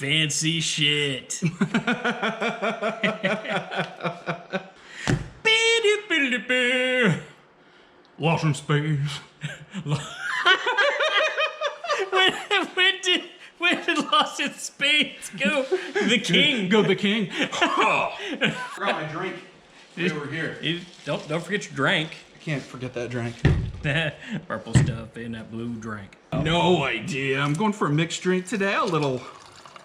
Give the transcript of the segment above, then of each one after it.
fancy shit. Lost in space. When did Lost in Spades go? The king. Go the king. Forgot my drink. Over here. Don't forget your drink. I can't forget that drink. That purple stuff in that blue drink. No idea. I'm going for a mixed drink today. A little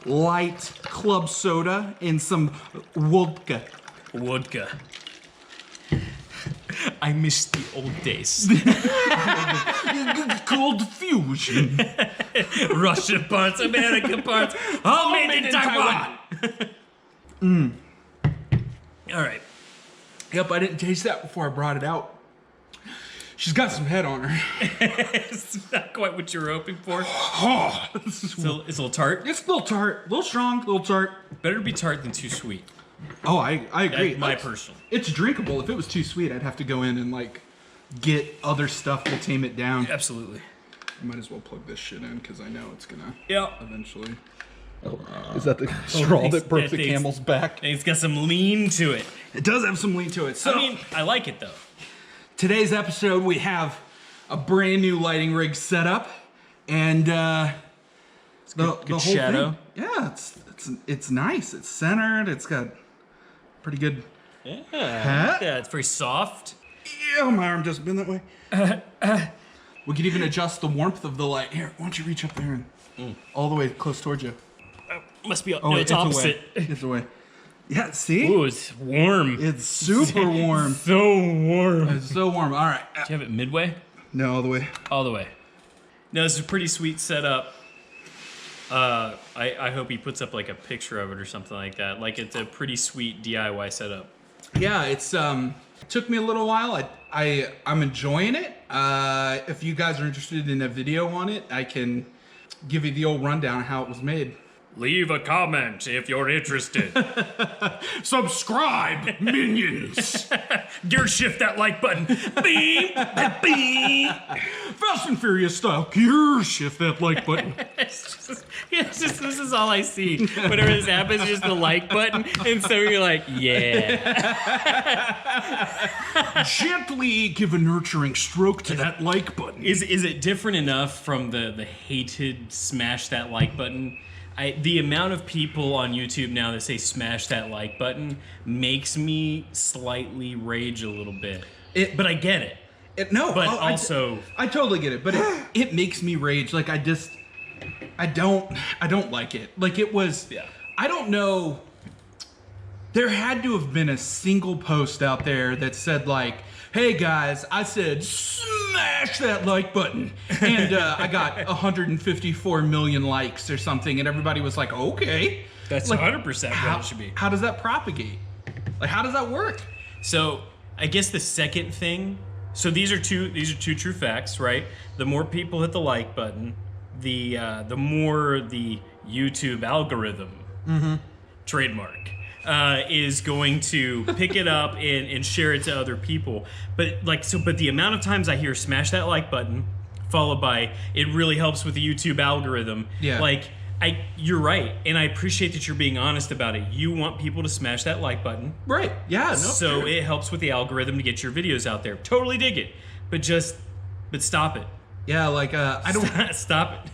light club soda and some vodka. Vodka. I miss the old days. Cold fusion. Russian parts, American parts, all made in Taiwan. All right. Yep, I didn't taste that before I brought it out. She's got some head on her. It's not quite what you were hoping for. It's a little tart. It's a little tart, a little strong, a little tart. Better to be tart than too sweet. Oh, I agree. That's my personal. It's drinkable. If it was too sweet, I'd have to go in and like get other stuff to tame it down. Absolutely. I might as well plug this shit in because I know it's gonna eventually. Is that the straw that broke the camel's back? It's got some lean to it. It does have some lean to it. So, I mean, I like it though. Today's episode, we have a brand new lighting rig set up, and it's the whole shadow. Thing, yeah, it's nice. It's centered. It's got pretty good. Yeah, it's very soft. Yeah, my arm doesn't bend that way. We could even adjust the warmth of the light. Here, why don't you reach up there and all the way close towards you? Must be. No, it's opposite. It's away. Yeah, see? Ooh, it's warm. It's super warm. So warm. It's so warm. All right. Do you have it midway? No, all the way. All the way. No, this is a pretty sweet setup. I hope he puts up like a picture of it or something like that. Like it's a pretty sweet DIY setup. Yeah, it's it took me a little while. I'm enjoying it. If you guys are interested in a video on it, I can give you the old rundown of how it was made. Leave a comment if you're interested. Subscribe, minions. Gear shift that like button. Beep, beep. Fast and Furious style. Gear shift that like button. It's just this is all I see. Whenever this happens, just the like button. And so you're like, yeah. Gently give a nurturing stroke to that like button. Is it different enough from the hated smash that like button? The amount of people on YouTube now that say smash that like button makes me slightly rage a little bit. But I get it. I totally get it. But it makes me rage. Like I don't like it. Like it was. Yeah. I don't know. There had to have been a single post out there that said like, "Hey guys, I said smash that like button," and I got 154 million likes or something, and everybody was like, "Okay." That's like, 100% what it should be. How does that propagate? Like, how does that work? So I guess the second thing. So these are two true facts, right? The more people hit the like button, the more the YouTube algorithm trademark. Is going to pick it up and share it to other people. But the amount of times I hear smash that like button, followed by it really helps with the YouTube algorithm. Yeah. You're right, and I appreciate that you're being honest about it. You want people to smash that like button. Right. Yeah. No, so sure. It helps with the algorithm to get your videos out there. Totally dig it. But stop it. Yeah, I don't stop it.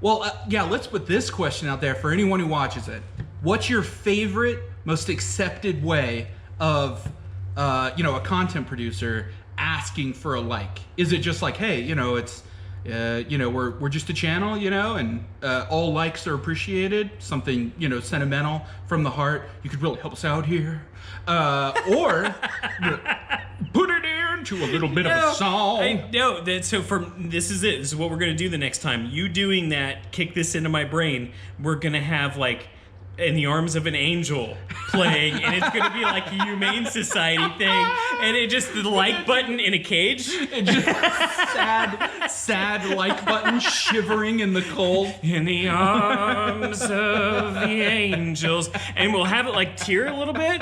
Well, yeah, let's put this question out there for anyone who watches it. What's your favorite, most accepted way of, a content producer asking for a like? Is it just like, hey, it's, we're just a channel, and all likes are appreciated. Something, sentimental from the heart. You could really help us out here, or put it into a little bit of a song. This is it. This is what we're gonna do the next time. You doing that, kick this into my brain. We're gonna have like In the Arms of an Angel playing, and it's gonna be like a Humane Society thing, and it just the like button in a cage. It just sad like button shivering in the cold. In the arms of the angels, and we'll have it like tear a little bit.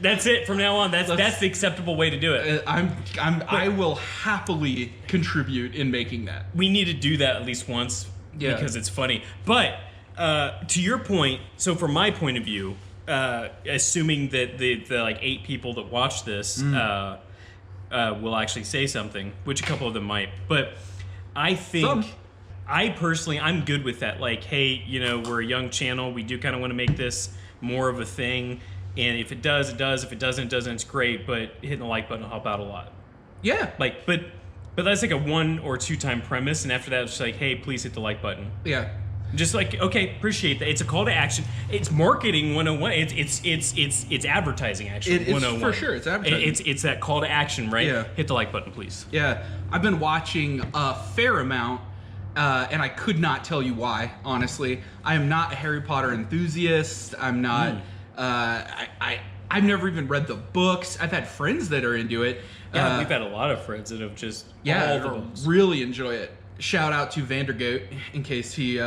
That's it from now on. That's the acceptable way to do it. I will happily contribute in making that. We need to do that at least once because it's funny. But To your point, so from my point of view, assuming that the like 8 people that watch this will actually say something, which a couple of them might, but I think I personally I'm good with that. Like, hey, we're a young channel, we do kind of want to make this more of a thing, and if it does, it does. If it doesn't, it's great. But hitting the like button will help out a lot. Yeah. Like, but that's like a 1 or 2 time premise, and after that, it's just like, hey, please hit the like button. Yeah. Just like, okay, appreciate that. It's a call to action. It's marketing 101. It's advertising actually. It's 101. for sure. It's advertising. It's that call to action, right? Yeah. Hit the like button, please. Yeah. I've been watching a fair amount, and I could not tell you why. Honestly, I am not a Harry Potter enthusiast. I'm not. I've never even read the books. I've had friends that are into it. Yeah, we've had a lot of friends that have just all the books. Really enjoy it. Shout out to Vandergoat in case he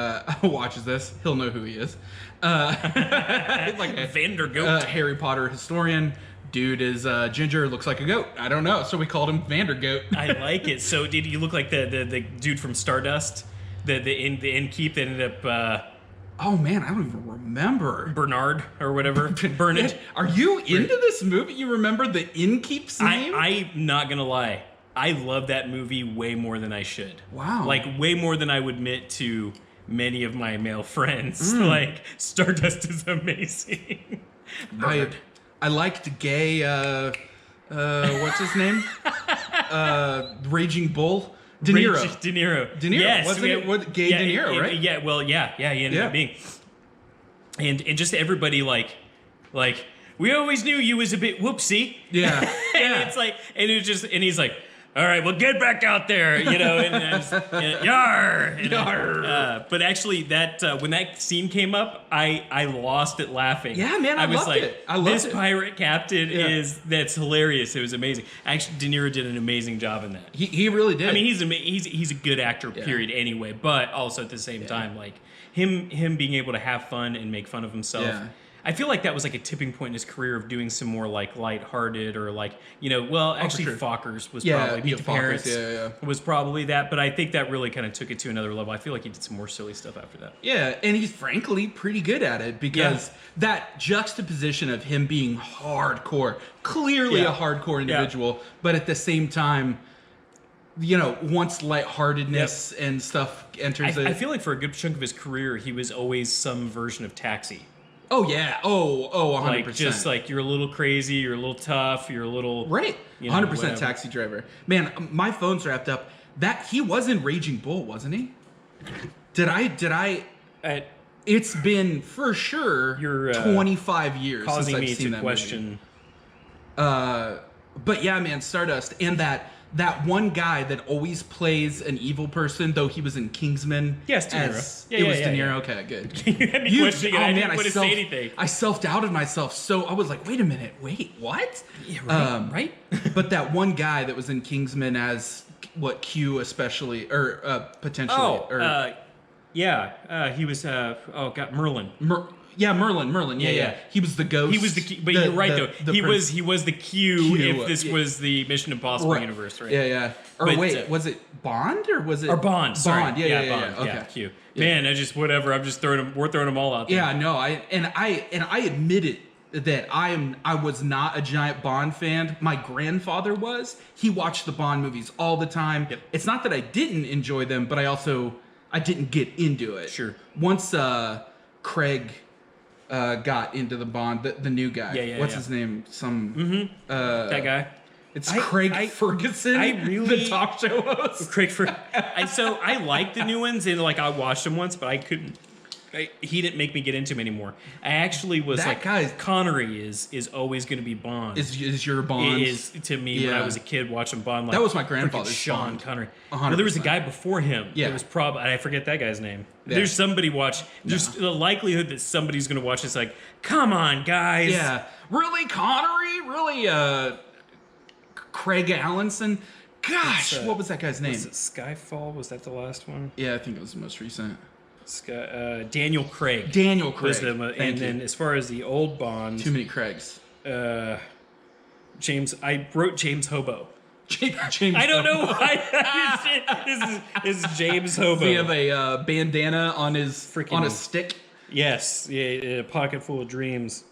watches this. He'll know who he is. Like a Vandergoat, Harry Potter historian. Dude is ginger, looks like a goat. I don't know, so we called him Vandergoat. I like it. So did you look like the dude from Stardust, the innkeep that ended up? Oh man, I don't even remember. Bernard or whatever. Bernard. Are you into this movie? You remember the innkeep's name? I'm not gonna lie. I love that movie way more than I should. Wow. Like, way more than I would admit to many of my male friends. Like, Stardust is amazing. I liked gay, what's his name? Raging Bull? De Niro. De Niro. De Niro. Yes, Wasn't it gay De Niro, right? Yeah, well, yeah, he ended up being. And just everybody, like, we always knew you was a bit whoopsie. Yeah. And it's like, and it was just, and he's like, all right, well, get back out there, and yar. And, Yar. but actually, that when that scene came up, I lost it laughing. Yeah, man, I was loved like, it. I loved this it. pirate captain that's hilarious. It was amazing. Actually, De Niro did an amazing job in that. He really did. I mean, he's a good actor, period. Anyway, but also at the same time, like him being able to have fun and make fun of himself. Yeah. I feel like that was like a tipping point in his career of doing some more like lighthearted or like, well, actually Fockers was probably Meet the Parents was probably that, but I think that really kind of took it to another level. I feel like he did some more silly stuff after that. Yeah, and he's frankly pretty good at it because that juxtaposition of him being hardcore, clearly a hardcore individual, but at the same time, once lightheartedness and stuff enters it. I feel like for a good chunk of his career, he was always some version of Taxi. Oh yeah. Oh, 100%. Like just like you're a little crazy, you're a little tough, you're a little 100% Taxi Driver. Man, my phone's wrapped up. That he was in Raging Bull, wasn't he? Did I? It's been for sure. You're 25 years since I've seen that question. Movie. But yeah, man, Stardust and that one guy that always plays an evil person, though he was in Kingsman. Yes, De Niro. It was De Niro. Okay, good. You had me questioning, and I didn't want to say anything. I self-doubted myself, so I was like, wait a minute, what? Yeah, right, right? But that one guy that was in Kingsman as, Q especially, or potentially. He was, Merlin. Merlin. Yeah. He was the ghost. He was but you're right though. He was the Q if this was the Mission Impossible universe, right? Yeah. Or wait, was it Bond or was it? Or Bond? Sorry. Bond. Yeah. Bond. Okay. Yeah, Q. Man, I just whatever. I'm just throwing them. We're throwing them all out there. Yeah, no. I admitted that I was not a giant Bond fan. My grandfather was. He watched the Bond movies all the time. Yep. It's not that I didn't enjoy them, but I didn't get into it. Sure. Once Craig got into the Bond, the new guy. What's his name? That guy. It's Craig Ferguson, the talk show host. Craig Ferguson. So I like the new ones, and I watched them once, but I couldn't. He didn't make me get into him anymore. I actually was that guy's Connery is always going to be Bond. Is your Bond? It is to me when I was a kid watching Bond. That was my grandfather's Sean Bond. Connery. 100%. Well, there was a guy before him. Yeah. It was probably I forget that guy's name. Yeah. There's somebody watch. There's the likelihood that somebody's going to watch this. Like, come on, guys. Yeah, really, Connery? Really, Craig Allenson? Gosh, what was that guy's name? Was it Skyfall? Was that the last one? Yeah, I think it was the most recent. Daniel Craig. Daniel Craig. Was then as far as the old Bond, too many Craigs. I wrote James Hobo. James. I don't know why. This is James Hobo. Does he have a bandana on his Freaking- on a stick? Yes, yeah, a pocket full of dreams.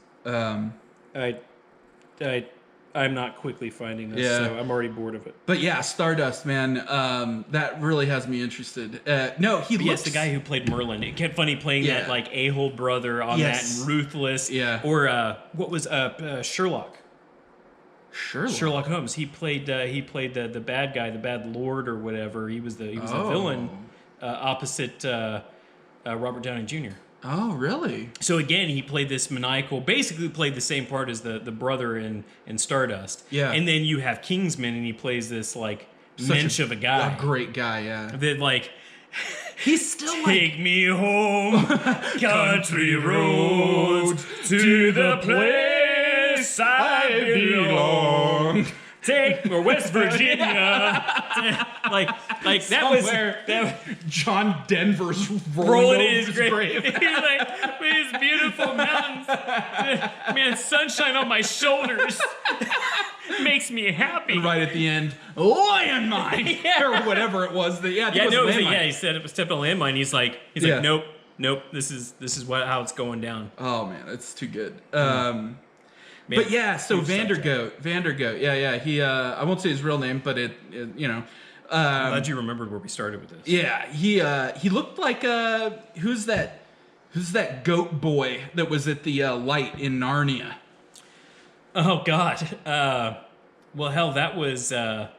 I'm not quickly finding this, so I'm already bored of it. But yeah, Stardust, man, that really has me interested. No, he looks... Yes, the guy who played Merlin. It kept funny playing that like a-hole brother on that and Ruthless. Yeah. Or what was Sherlock? Sherlock Holmes. He played the bad guy, the bad lord or whatever. He was the villain opposite Robert Downey Jr. Oh, really? So again, he played this maniacal, basically played the same part as the brother in Stardust. Yeah. And then you have Kingsman, and he plays this like Such mensch of a guy. A great guy, yeah. That like, He's still take me home, country roads, to the place I belong. Take or West Virginia, like that was that. John Denver's Rolling in his grave. He's like, with his beautiful mountains. Man, sunshine on my shoulders makes me happy. Right at the end, landmine or whatever it was. He said it was stepped on landmine. He's like, nope. This is how it's going down. Oh man, it's too good. But yeah, so Vandergoat. Yeah. He, I won't say his real name, but it you know. I'm glad you remembered where we started with this. Yeah, he looked like who's that goat boy that was at the light in Narnia? Oh God. Well, hell, that was. Yeah,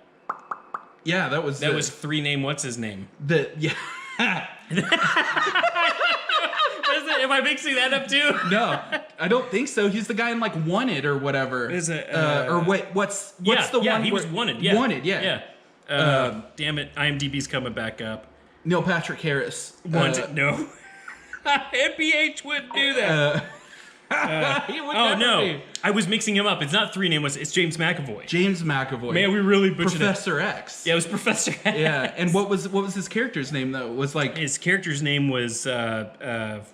that was. That was 3 name. What's his name? Am I mixing that up too? No, I don't think so. He's the guy in like Wanted or whatever. Is it? Or wait, what's the one? Yeah, he was Wanted. Yeah. Wanted. Yeah. Damn it! IMDb's coming back up. Neil Patrick Harris. Wanted? No. NPH wouldn't do that. He would never be. I was mixing him up. It's not 3 name. It's James McAvoy. James McAvoy. Man, we really butchered Professor X. Yeah, it was Professor X. Yeah, and what was his character's name though? Was like his character's name was James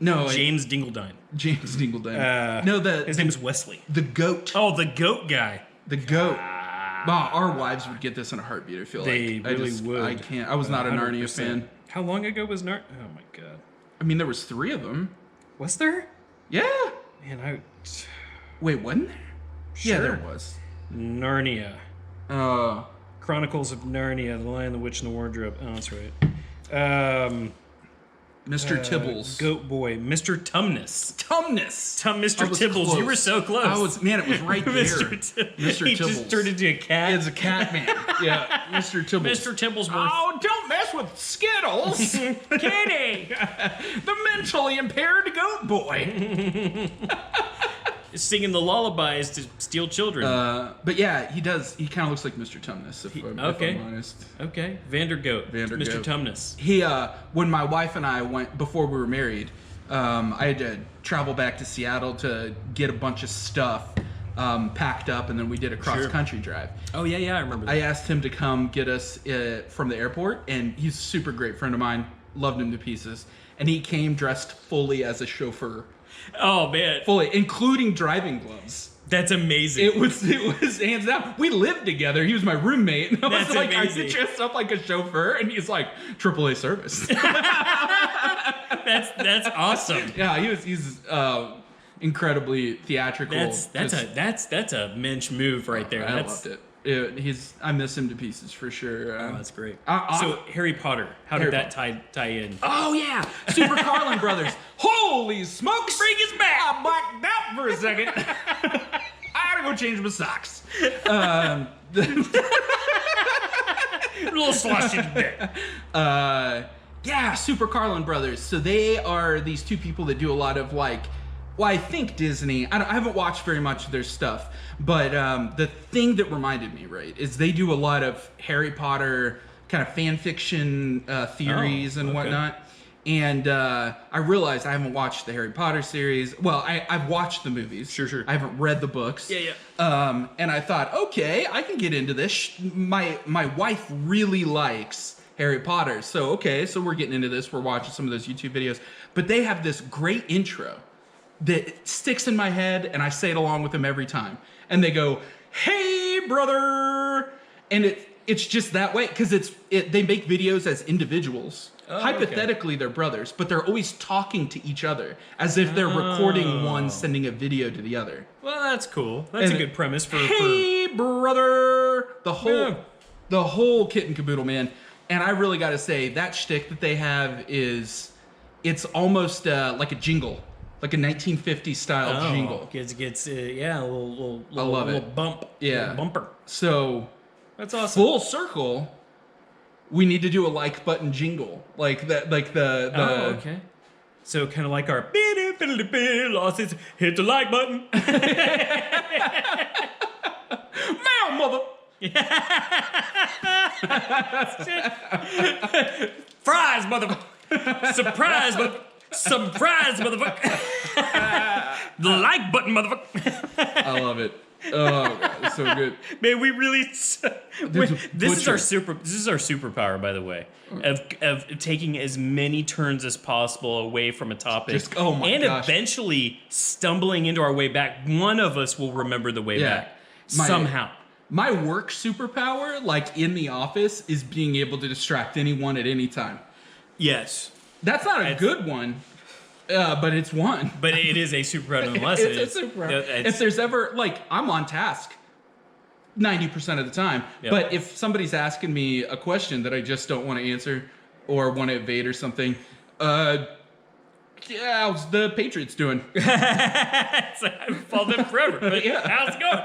Dingledine. James Dingledine. His name is Wesley. The goat. Oh, the goat guy. The goat. Wow, our wives would get this in a heartbeat. I feel they like really would. I can't. I was not a 100%. Narnia fan. How long ago was Narnia? Oh my God. I mean, there was 3 of them. Was there? Yeah. Man, Wait, wasn't there? Sure. Yeah, there was. Narnia. Chronicles of Narnia, The Lion, the Witch, and the Wardrobe. Oh, that's right. Mr. Tibbles. Goat Boy. Mr. Tumnus. Mr. Tibbles. Close. You were so close. Man, it was right there. Mr. Mr. He Tibbles. just turned into a cat. It's a cat man. Yeah, Mr. Tibbles. Mr. Tibbles. Oh, don't mess with Skittles. Kitty. The mentally impaired goat boy. Singing the lullabies to steal children. But yeah, he does. He kind of looks like Mr. Tumnus, if I'm honest. Okay. Vandergoat. Mr. Tumnus. He, when my wife and I went, before we were married, I had to travel back to Seattle to get a bunch of stuff packed up, and then we did a cross-country drive. Oh, yeah, I remember that. I asked him to come get us from the airport, and he's a super great friend of mine. Loved him to pieces. And he came dressed fully as a chauffeur. Oh, man. Fully, including driving gloves. That's amazing. It was hands down. We lived together. He was my roommate. And I was like, amazing. I get dressed up like a chauffeur, and he's like, AAA service. That's awesome. Yeah, he's incredibly theatrical. That's a mensch move right there. I loved it. I miss him to pieces for sure. That's great. So Harry Potter, how did that tie in? Oh yeah, Super Carlin Brothers. Holy smokes! Bring us back. I blacked out for a second. I gotta go change my socks. A little sloshy today. Yeah, Super Carlin Brothers. So they are these 2 people that do a lot of like. Well, I think Disney. I haven't watched very much of their stuff, but the thing that reminded me, right, is they do a lot of Harry Potter kind of fan fiction theories and whatnot. And I realized I haven't watched the Harry Potter series. Well, I've watched the movies. Sure. I haven't read the books. Yeah. And I thought, okay, I can get into this. My wife really likes Harry Potter, so we're getting into this. We're watching some of those YouTube videos, but they have this great intro that sticks in my head, and I say it along with them every time. And they go, "Hey, brother," and it's just that way because they make videos as individuals. Oh, Hypothetically, they're brothers, but they're always talking to each other as if they're recording one, sending a video to the other. Well, that's cool. That's a good premise for. Hey, brother! The whole kit and caboodle, man. And I really got to say that shtick that they have it's almost like a jingle, like a 1950s style jingle. Gets a little I love little it. bump, Yeah, little bumper. So That's awesome. full circle. We need to do a like button jingle, like that, like the. Oh, okay. So kind of like our losses. Hit the like button. Meow, mother. Fries, motherfucker. Surprise, motherfucker. Surprise, motherfucker. The like button, motherfucker. I love it. Oh, God, it's so good. Man, we really. This is our butcher. This is our superpower, by the way, of taking as many turns as possible away from a topic, Oh my and gosh. eventually stumbling into our way back. One of us will remember the way back somehow. My work superpower, like in the office, is being able to distract anyone at any time. Yes, That's not a good one, but it's one. but it is a superpower nonetheless. It's a superpower. If there's ever, like, I'm on task 90% of the time, Yep. but if somebody's asking me a question that I just don't want to answer or want to evade or something, how's the Patriots doing? I've followed them forever. But Yeah. how's it going?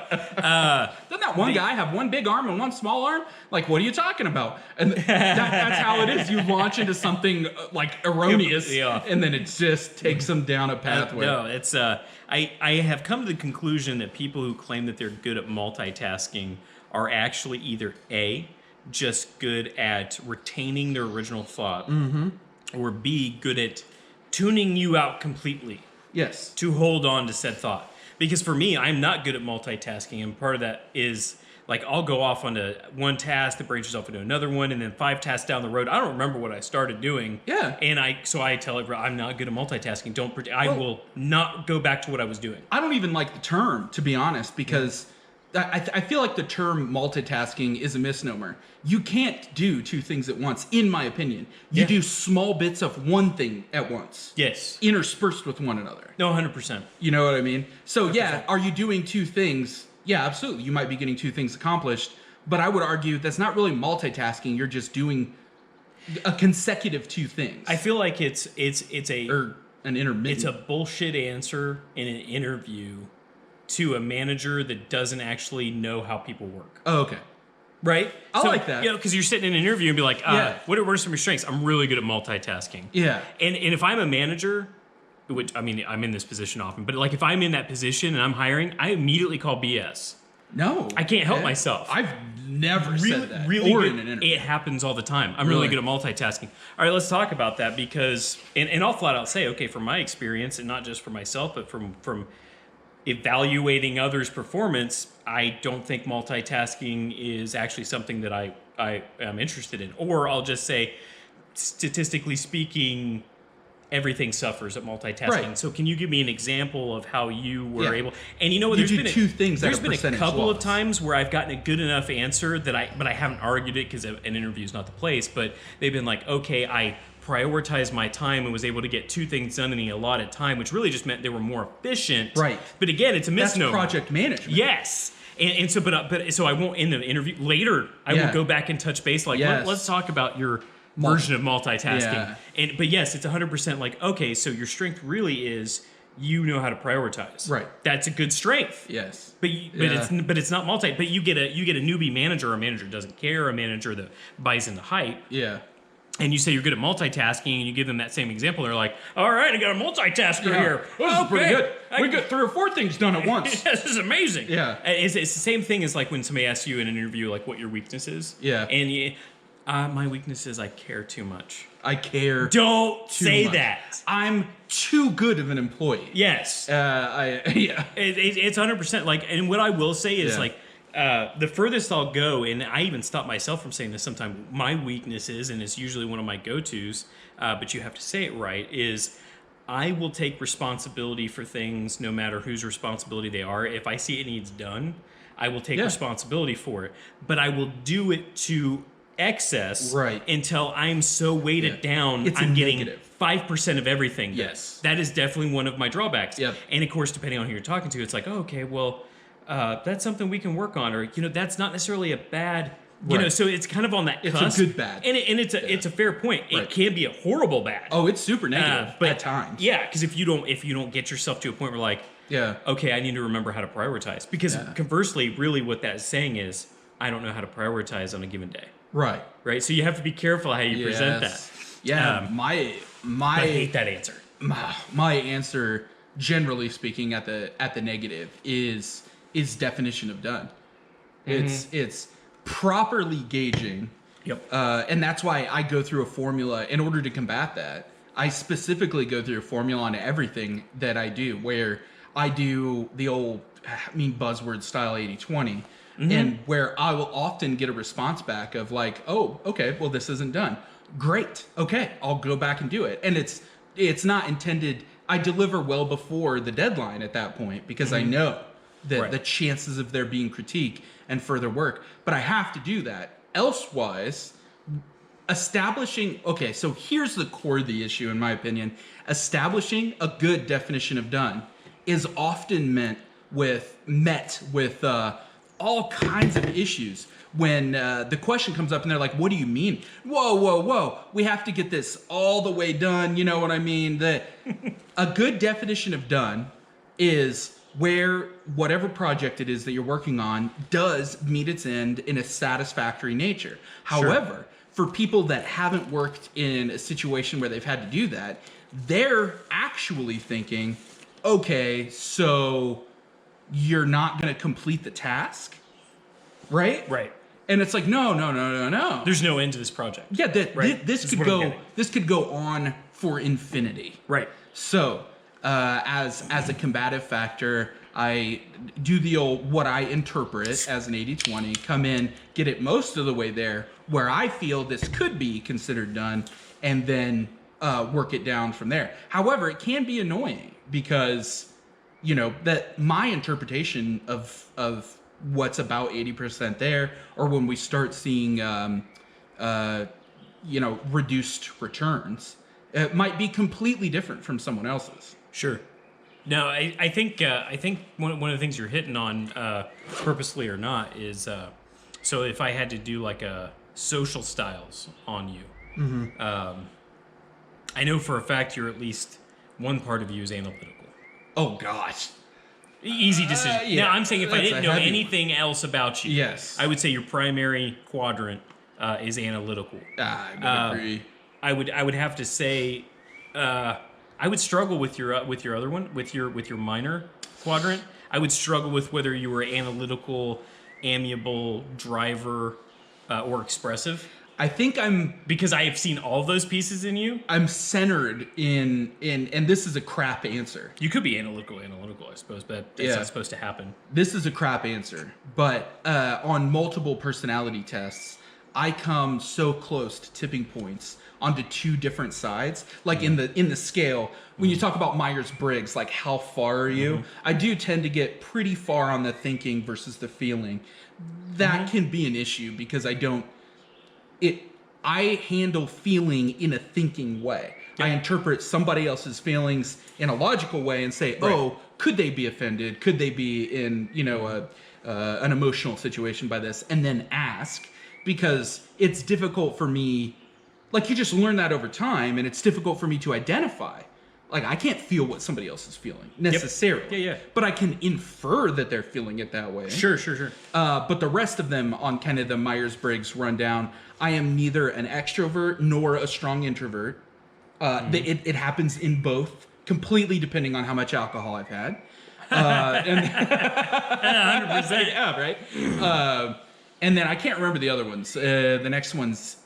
Doesn't that one guy have one big arm and one small arm? Like, what are you talking about? And that's how it is. You launch into something like erroneous, Yeah. and then it just takes them down a pathway. No, it's I have come to the conclusion that people who claim that they're good at multitasking are actually either A, just good at retaining their original thought, or B, good at tuning you out completely Yes. to hold on to said thought. Because for me, I'm not good at multitasking, and part of that is like I'll go off onto one task that branches off into another one, and then 5 tasks down the road, I don't remember what I started doing. Yeah. And I tell everyone I'm not good at multitasking. I will not go back to what I was doing. I don't even like the term, to be honest, because I feel like the term multitasking is a misnomer. You can't do 2 things at once, in my opinion. You do small bits of one thing at once. Yes. Interspersed with one another. No, 100%. You know what I mean? So 100%. yeah, are you doing 2 things? Yeah, absolutely. You might be getting 2 things accomplished, but I would argue that's not really multitasking. You're just doing a consecutive 2 things. I feel like it's or an intermittent. it's a bullshit answer in an interview to a manager that doesn't actually know how people work. Oh, okay. Right? I like that. You know, because you're sitting in an interview and be like, what are some of your strengths? I'm really good at multitasking. Yeah. And if I'm a manager, which, I mean, I'm in this position often, but like if I'm in that position and I'm hiring, I immediately call BS. No. I can't help myself. I've never said that. Really or good. in an interview. It happens all the time. I'm really good at multitasking. All right, let's talk about that because, and I'll flat out say, okay, from my experience, and not just for myself, but from evaluating others' performance, I don't think multitasking is actually something that I am interested in. Or I'll just say, statistically speaking, everything suffers at multitasking. Right. So can you give me an example of how you were able? And you know what? You There's do been 2 things at There's a been a percentage couple of loss. times where I've gotten a good enough answer that I haven't argued it because an interview is not the place. But they've been like, okay, I prioritized my time and was able to get 2 things done in the allotted time, which really just meant they were more efficient. Right. But again, it's a That's misnomer. project management. Yes. And so, so I won't in the interview later. I will go back and touch base. Like, let's talk about your version of multitasking. Yeah. But yes, it's 100% like, okay, so your strength really is you know how to prioritize. Right. That's a good strength. Yes. But it's not multi. But you get a newbie manager, a manager doesn't care, a manager that buys into hype. Yeah. And you say you're good at multitasking, and you give them that same example. They're like, "All right, I got a multitasker here. This is pretty good. We got 3 or 4 things done at once. This is amazing." Yeah. It's the same thing as like when somebody asks you in an interview, like, what your weakness is. Yeah. And my weakness is I care too much. I care. Don't too say much. that. I'm too good of an employee. Yes. Yeah. It's 100%. Like, and what I will say is like, the furthest I'll go, and I even stop myself from saying this sometimes, my weakness is, and it's usually one of my go-tos, but you have to say it right, is I will take responsibility for things no matter whose responsibility they are. If I see it needs done, I will take Yeah. responsibility for it, but I will do it to excess Right. until I'm so weighted down. It's a I'm getting negative. 5% of everything. Yes. That is definitely one of my drawbacks. Yep. And of course, depending on who you're talking to, it's like, oh, okay, well, that's something we can work on, or that's not necessarily a bad. Right. So it's kind of on that It's cusp. a good bad. And it's a fair point. Right. It can be a horrible bad. Oh, it's super negative but at times. Yeah, because if you don't get yourself to a point where like, Yeah. okay, I need to remember how to prioritize. Because conversely, really what that is saying is, I don't know how to prioritize on a given day. Right. Right? So you have to be careful how you present that. Yeah. I hate that answer. My answer, generally speaking, at the negative is definition of done. It's properly gauging. Yep. And that's why I go through a formula in order to combat that. I specifically go through a formula on everything that I do, where I do the old, buzzword style 80-20, and where I will often get a response back of like, oh, okay, well, this isn't done. Great. Okay, I'll go back and do it. And it's not intended. I deliver well before the deadline at that point because I know that the chances of there being critique and further work, but I have to do that. Elsewise, establishing, okay, so here's the core of the issue, in my opinion. Establishing a good definition of done is often met with all kinds of issues. When the question comes up and they're like, what do you mean? Whoa, we have to get this all the way done. You know what I mean? A good definition of done is where whatever project it is that you're working on does meet its end in a satisfactory nature. However, for people that haven't worked in a situation where they've had to do that, they're actually thinking, okay, so you're not going to complete the task, right? Right. And it's like, no. There's no end to this project. Yeah, Right. this is what I'm getting. could go on for infinity. Right. So, as a combative factor, I do the old what I interpret as an 80-20, come in, get it most of the way there where I feel this could be considered done, and then work it down from there. However, it can be annoying because, that my interpretation of what's about 80% there, or when we start seeing, reduced returns, it might be completely different from someone else's. Sure. No, I think one of the things you're hitting on, purposely or not, is so if I had to do like a social styles on you, I know for a fact you're at least one part of you is analytical. Oh gosh. Easy decision. Yeah, Now I'm saying if I that's didn't a know heavy anything else about you, Yes. I would say your primary quadrant is analytical. I would agree. I would have to say I would struggle with your other one, with your minor quadrant. I would struggle with whether you were analytical, amiable, driver, or expressive. I think because I have seen all of those pieces in you. I'm centered in and this is a crap answer. You could be analytical, I suppose, but that's not supposed to happen. This is a crap answer. But on multiple personality tests, I come so close to tipping points onto two different sides. Like in the scale, when you talk about Myers-Briggs, like how far are you? I do tend to get pretty far on the thinking versus the feeling. That can be an issue because I handle feeling in a thinking way. I interpret somebody else's feelings in a logical way and say, oh, could they be offended? Could they be in, an emotional situation by this? And then ask, because it's difficult for me, like you just learn that over time, and it's difficult for me to identify. Like I can't feel what somebody else is feeling necessarily. Yeah. But I can infer that they're feeling it that way. Sure. But the rest of them on kind of the Myers-Briggs rundown, I am neither an extrovert nor a strong introvert. It happens in both, completely depending on how much alcohol I've had. 100%. Yeah, right. And then I can't remember the other ones. The next one's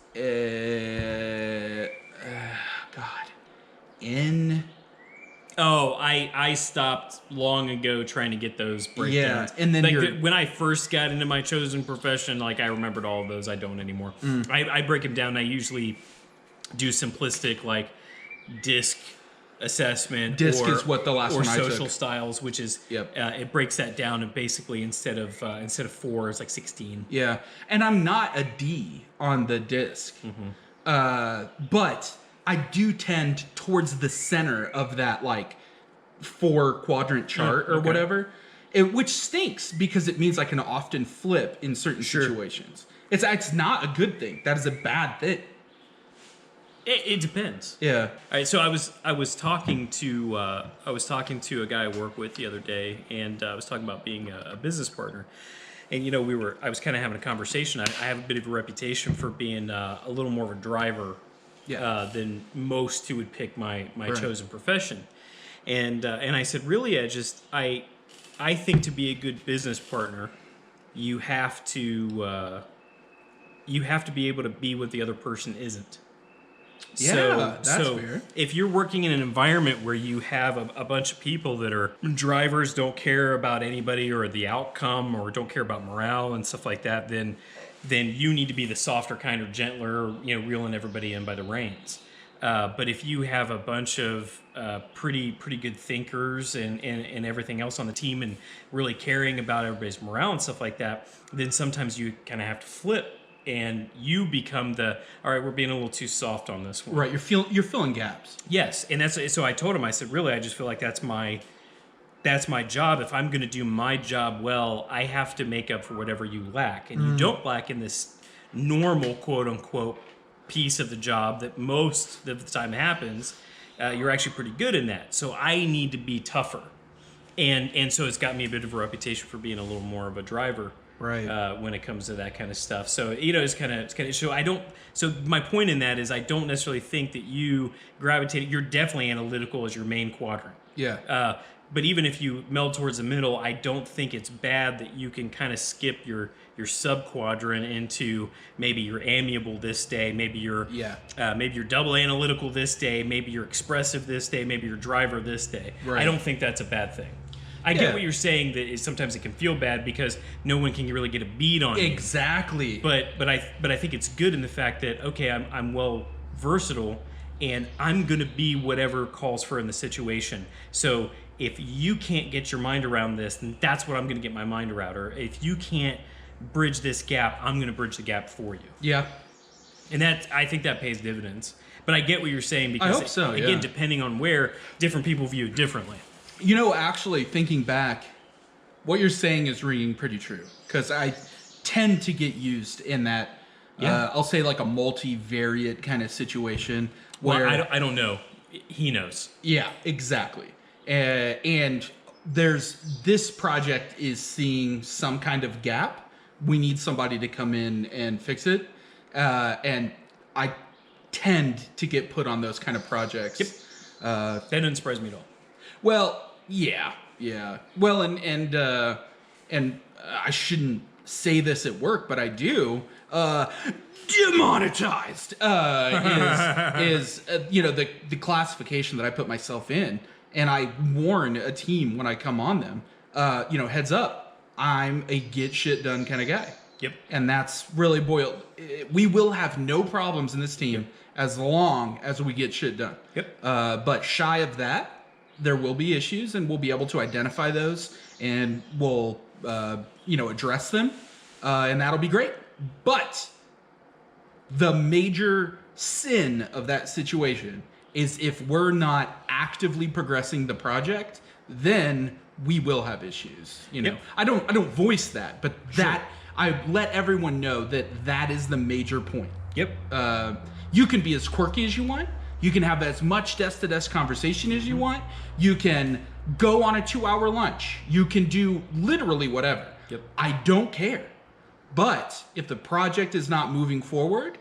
Oh, I stopped long ago trying to get those breakdowns. Yeah, and then when I first got into my chosen profession, like I remembered all of those. I don't anymore. I break them down. I usually do simplistic like disc assessment. DISC is what the last or one I took. social styles, which is it breaks that down, and basically instead of 4, it's like 16. Yeah, and I'm not a D on the DISC, but I do tend towards the center of that like 4-quadrant chart or whatever, which stinks because it means I can often flip in certain situations. It's not a good thing. That is a bad thing. It depends. Yeah. All right. So I was talking to a guy I work with the other day, and I was talking about being a business partner, and I was kind of having a conversation. I have a bit of a reputation for being a little more of a driver than most who would pick my chosen profession, and I said, really, I think to be a good business partner, you have to be able to be what the other person isn't. Yeah, that's fair. If you're working in an environment where you have a bunch of people that are drivers, don't care about anybody or the outcome, or don't care about morale and stuff like that, then you need to be the softer, kind of gentler, reeling everybody in by the reins. But if you have a bunch of pretty good thinkers and everything else on the team, and really caring about everybody's morale and stuff like that, then sometimes you kind of have to flip. And you become all right, we're being a little too soft on this one. Right, you're filling gaps. Yes, and so I told him, I said, really, I just feel like that's my job. If I'm going to do my job well, I have to make up for whatever you lack. And you don't lack in this normal, quote unquote, piece of the job that most of the time happens. You're actually pretty good in that. So I need to be tougher. And so it's got me a bit of a reputation for being a little more of a driver. Right. When it comes to that kind of stuff. So, it's kind of, so my point in that is I don't necessarily think that you gravitate, you're definitely analytical as your main quadrant. Yeah. But even if you meld towards the middle, I don't think it's bad that you can kind of skip your sub-quadrant into maybe you're amiable this day, maybe you're double analytical this day, maybe you're expressive this day, maybe you're driver this day. Right. I don't think that's a bad thing. I get what you're saying, that sometimes it can feel bad because no one can really get a beat on you. Exactly. But I think it's good in the fact that, okay, I'm well versatile, and I'm going to be whatever calls for in the situation. So if you can't get your mind around this, then that's what I'm going to get my mind around. Or if you can't bridge this gap, I'm going to bridge the gap for you. Yeah. And I think that pays dividends. But I get what you're saying, because I hope so, again, depending on where, different people view it differently. Actually, thinking back, what you're saying is ringing pretty true, because I tend to get used in that, I'll say like a multivariate kind of situation where... Well, I don't know. He knows. Yeah, exactly. And this project is seeing some kind of gap. We need somebody to come in and fix it. And I tend to get put on those kind of projects. Yep. That doesn't surprise me at all. Well, yeah. Well, and I shouldn't say this at work, but I do. Demonetized is the classification that I put myself in, and I warn a team when I come on them. Heads up, I'm a get shit done kind of guy. Yep. And that's really boiled. We will have no problems in this team as long as we get shit done. Yep. But shy of that, there will be issues, and we'll be able to identify those, and we'll address them, and that'll be great. But the major sin of that situation is if we're not actively progressing the project, then we will have issues. Yep. I don't voice that, but that I let everyone know that is the major point. Yep. You can be as quirky as you want. You can have as much desk-to-desk conversation as you want. You can go on a 2-hour lunch. You can do literally whatever. Yep. I don't care. But if the project is not moving forward,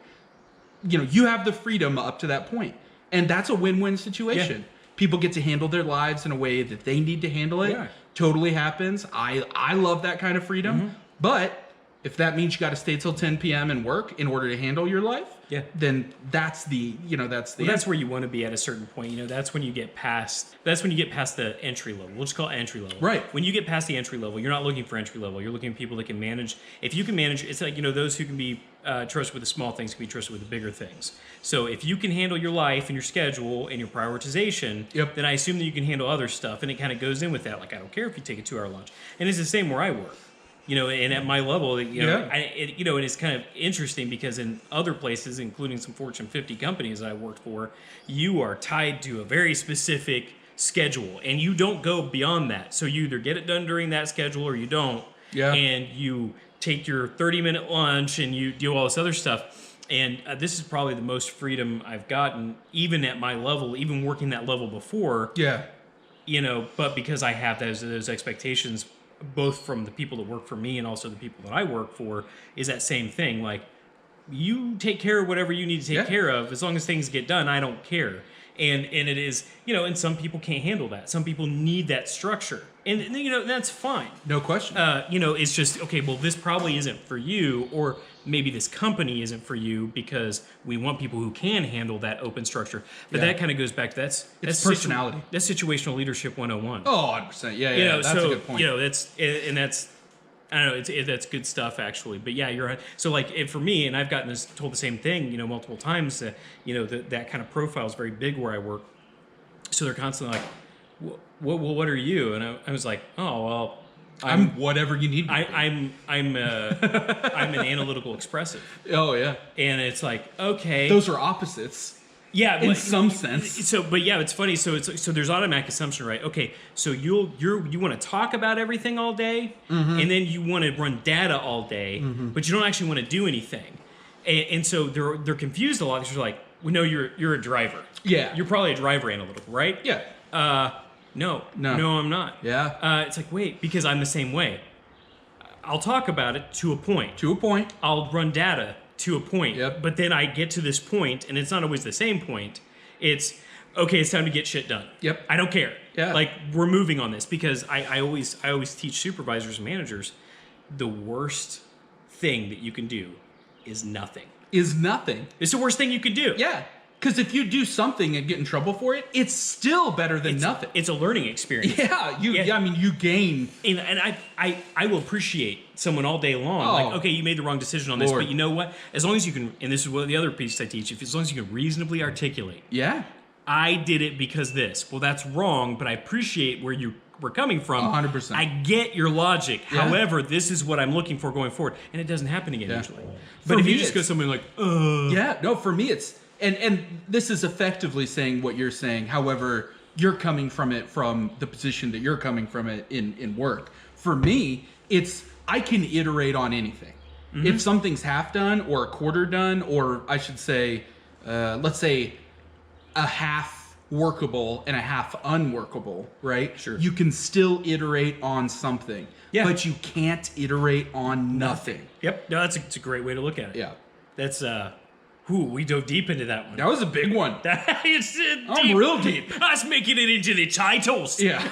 you have the freedom up to that point. And that's a win-win situation. Yeah. People get to handle their lives in a way that they need to handle it. Yeah. Totally happens. I love that kind of freedom. Mm-hmm. But if that means you got to stay till 10 p.m. and work in order to handle your life, then that's that's where you want to be at a certain point. That's when you get past the entry level. We'll just call it entry level. Right. When you get past the entry level, you're not looking for entry level. You're looking for people that can manage. If you can manage, it's like, those who can be trust with the small things can be trusted with the bigger things. So if you can handle your life and your schedule and your prioritization, then I assume that you can handle other stuff. And it kind of goes in with that. Like, I don't care if you take a 2-hour lunch. And it's the same where I work. And at my level, and it's kind of interesting because in other places, including some Fortune 50 companies that I worked for, you are tied to a very specific schedule, and you don't go beyond that. So you either get it done during that schedule or you don't. Yeah. And you take your 30-minute lunch and you do all this other stuff. And this is probably the most freedom I've gotten, even at my level, even working that level before. Yeah. But because I have those expectations, both from the people that work for me and also the people that I work for, is that same thing. Like, you take care of whatever you need to take care of. As long as things get done, I don't care. And it is, and some people can't handle that. Some people need that structure. And, that's fine. No question. It's just, okay, well, this probably isn't for you, or maybe this company isn't for you because we want people who can handle that open structure. But that kind of goes back to that's personality. That's situational leadership 101. Oh, 100%. Yeah. That's a good point. That's I don't know. That's good stuff, actually. But yeah, you're right. So like for me, and I've gotten told the same thing, multiple times. That kind of profile is very big where I work. So they're constantly like, "What are you?" And I was like, "Oh, well, I'm whatever you need." I'm an analytical expressive. Oh yeah. And it's like, okay, those are opposites. Yeah, in some sense. So, but yeah, it's funny. So there's automatic assumption, right? Okay, so you want to talk about everything all day, and then you want to run data all day, but you don't actually want to do anything, and so they're confused a lot. They're like, well, no, you're a driver. Yeah, you're probably a driver analytical, right? Yeah. No, I'm not. Yeah. It's like, wait, because I'm the same way. I'll talk about it to a point. I'll run data to a point. Yep. But then I get to this point, and it's not always the same point. It's, okay, it's time to get shit done. Yep. I don't care. Yeah. Like, we're moving on this, because I always teach supervisors and managers, the worst thing that you can do is nothing. It's the worst thing you can do. Yeah. Because if you do something and get in trouble for it, it's still better than nothing. It's a learning experience. Yeah, you gain. And I will appreciate someone all day long. Like, okay, you made the wrong decision on this, but you know what? As long as you can, and this is what the other piece I teach, as long as you can reasonably articulate. Yeah. I did it because this. Well, that's wrong, but I appreciate where you were coming from. 100%. I get your logic. Yeah. However, this is what I'm looking for going forward. And it doesn't happen again usually. But if you just go something like, yeah, no, for me it's, and this is effectively saying what you're saying. However, you're coming from it from the position that you're coming from it in work. For me, it's, I can iterate on anything. Mm-hmm. If something's half done or a quarter done, or I should say, let's say a half workable and a half unworkable, right? Sure. You can still iterate on something, but you can't iterate on nothing. Yep. No, it's a great way to look at it. Yeah. That's, we dove deep into that one. That was a big one. It's deep. I'm real deep. Us making it into the titles. Yeah.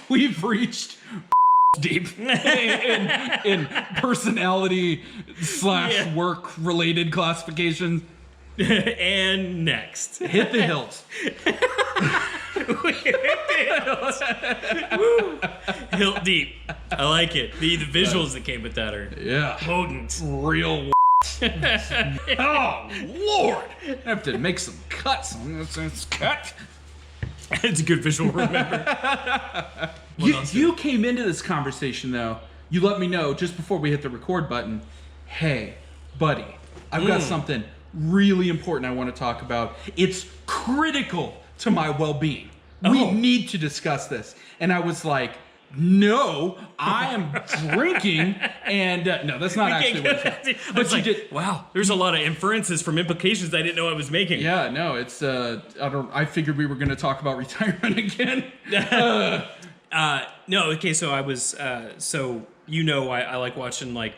We've reached deep in personality / work related classifications. And next, hit the hilt. Hilt deep. I like it. The visuals that came with that are potent. Real. Oh Lord! I have to make some cuts on this cut. It's a good visual. Remember. You came into this conversation though. You let me know just before we hit the record button. Hey, buddy, I've got something really important I want to talk about. It's critical to my well-being. We need to discuss this. And I was like, no, I am drinking, and no, that's not actually what it is. But you did. Wow, there's a lot of inferences from implications I didn't know I was making. Yeah, no, it's I figured we were going to talk about retirement again. No, okay, so I was I like watching like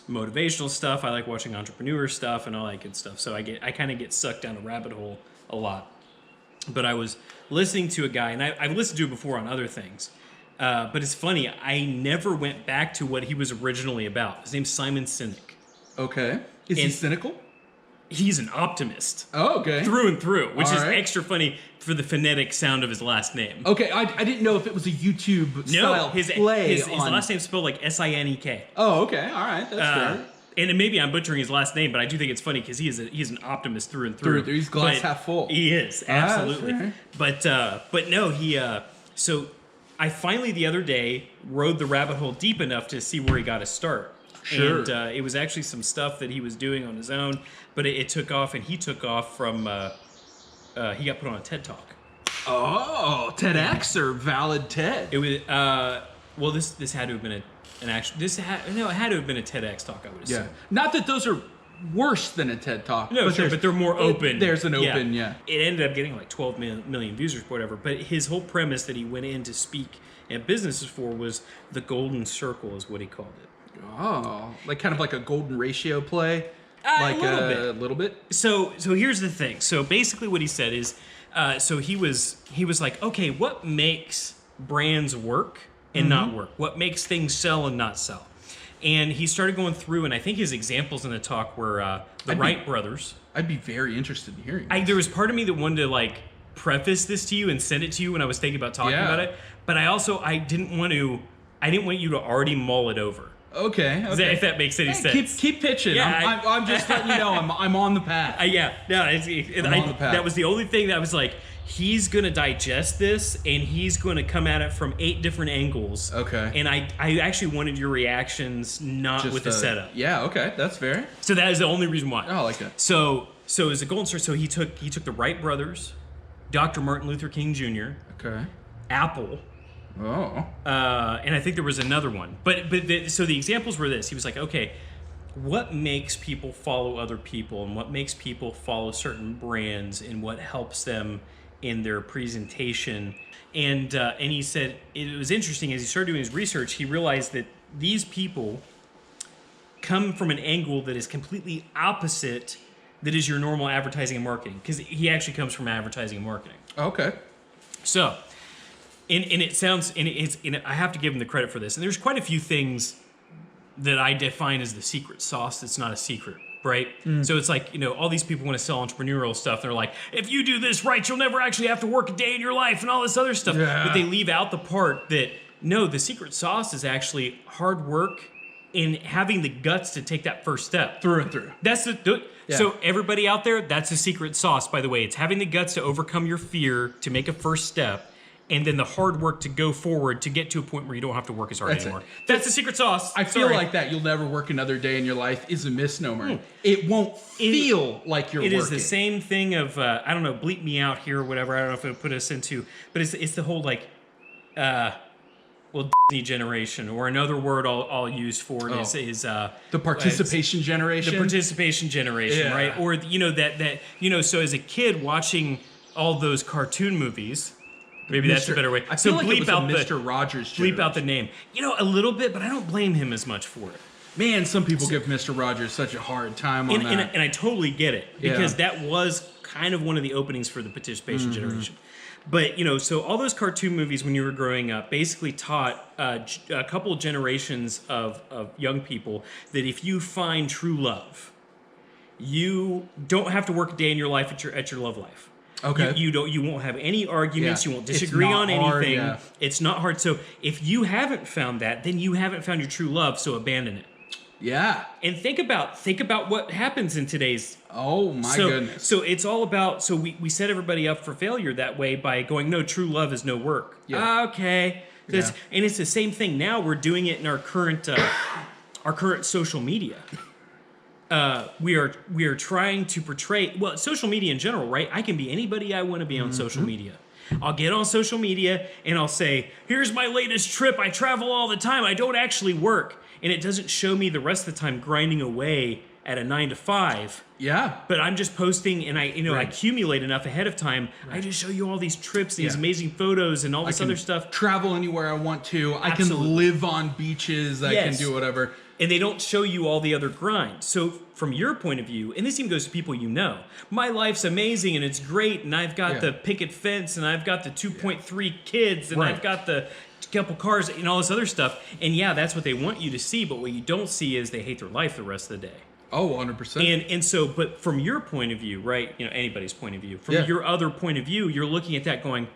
motivational stuff. I like watching entrepreneur stuff and all that good stuff. So I kind of get sucked down a rabbit hole a lot. But I was listening to a guy, and I've listened to it before on other things. But it's funny, I never went back to what he was originally about. His name's Simon Sinek. Okay. Is he cynical? he's an optimist. Oh, okay. Through and through, which All is right. extra funny for the phonetic sound of his last name. Okay, I didn't know if it was a YouTube No, style his play his last name's spelled like Sinek. Oh, okay. All right. That's fair. And maybe I'm butchering his last name, but I do think it's funny because he's an optimist through and through. He's glass But half full. He is, absolutely. That's fair. But no, so I finally the other day rode the rabbit hole deep enough to see where he got his start. Sure. And it was actually some stuff that he was doing on his own, but it took off, and he took off from he got put on a TED Talk. Oh, TEDx or Valid TED? It was well, this had to have been it had to have been a TEDx talk, I would assume. Yeah. Not that those are worse than a TED Talk. No, sure, but they're more open. There's an open, yeah. It ended up getting like 12 million views or whatever. But his whole premise that he went in to speak at businesses for was the golden circle, is what he called it. Oh, like kind of like a golden ratio play? Like a little bit. So here's the thing. So basically what he said is, so he was like, okay, what makes brands work and not work? What makes things sell and not sell? And he started going through, and I think his examples in the talk were the Wright brothers. I'd be very interested in hearing There was part of me that wanted to like preface this to you and send it to you when I was thinking about talking about it, but I didn't want you to already mull it over. Okay. If that makes any sense. Keep pitching. Yeah, I'm just letting you know I'm on the path. On the path. That was the only thing that I was like, he's going to digest this, and he's going to come at it from 8 different angles. Okay. And I actually wanted your reactions, not Just with the setup. Yeah, okay. That's fair. So that is the only reason why. Oh, I like that. So as a golden star, so he took the Wright brothers, Dr. Martin Luther King Jr., Okay. Apple, Oh. and I think there was another one. So the examples were this. He was like, okay, what makes people follow other people, and what makes people follow certain brands, and what helps them in their presentation? And he said it was interesting as he started doing his research, he realized that these people come from an angle that is completely opposite that is your normal advertising and marketing, because he actually comes from advertising and marketing. Okay. So, and it sounds, and I have to give him the credit for this. And there's quite a few things that I define as the secret sauce that's not a secret, right? So it's like, all these people want to sell entrepreneurial stuff. They're like, if you do this right, you'll never actually have to work a day in your life and all this other stuff. Yeah. But they leave out the part that, no, the secret sauce is actually hard work and having the guts to take that first step. Through and through. That's So everybody out there, that's the secret sauce, by the way. It's having the guts to overcome your fear, to make a first step, and then the hard work to go forward to get to a point where you don't have to work as hard anymore. That's the secret sauce. I feel like that you'll never work another day in your life is a misnomer. It won't feel like you're working. It is the same thing of, I don't know, bleep me out here or whatever. I don't know if it would put us into, but it's the whole like, Disney generation, or another word I'll use for it is the participation generation. The participation generation, right? Or so as a kid watching all those cartoon movies, maybe that's a better way. I feel like bleep it was out Mr. Rogers. Bleep out the name. A little bit, but I don't blame him as much for it. Man, some people give Mr. Rogers such a hard time on that. And I totally get it, because that was kind of one of the openings for the participation generation. But, so all those cartoon movies when you were growing up basically taught a couple of generations of young people that if you find true love, you don't have to work a day in your life at your love life. Okay. You won't have any arguments. Yeah. You won't disagree on hard, anything. yeah. It's not hard. So if you haven't found that, then you haven't found your true love. So abandon it. Yeah. And think about what happens in today's. Oh my goodness. So it's all about. So we set everybody up for failure that way by going, no, true love is no work. Yeah. Okay. Yeah. And it's the same thing now. We're doing it in our current social media. We are trying to portray, social media in general, right? I can be anybody I want to be on social media. I'll get on social media and I'll say, here's my latest trip. I travel all the time. I don't actually work. And it doesn't show me the rest of the time grinding away at a 9 to 5. Yeah. But I'm just posting, and I Right. accumulate enough ahead of time. Right. I just show you all these trips, these amazing photos, and all this other stuff. Travel anywhere I want to. I Absolutely. can live on beaches. I can do whatever. And they don't show you all the other grind. So from your point of view, and this even goes to people my life's amazing and it's great, and I've got the picket fence, and I've got the 2.3 kids, and I've got the couple cars and all this other stuff. And that's what they want you to see, but what you don't see is they hate their life the rest of the day. Oh, 100%. And so, but from your point of view, right? Anybody's point of view. From Yeah. your other point of view, you're looking at that going,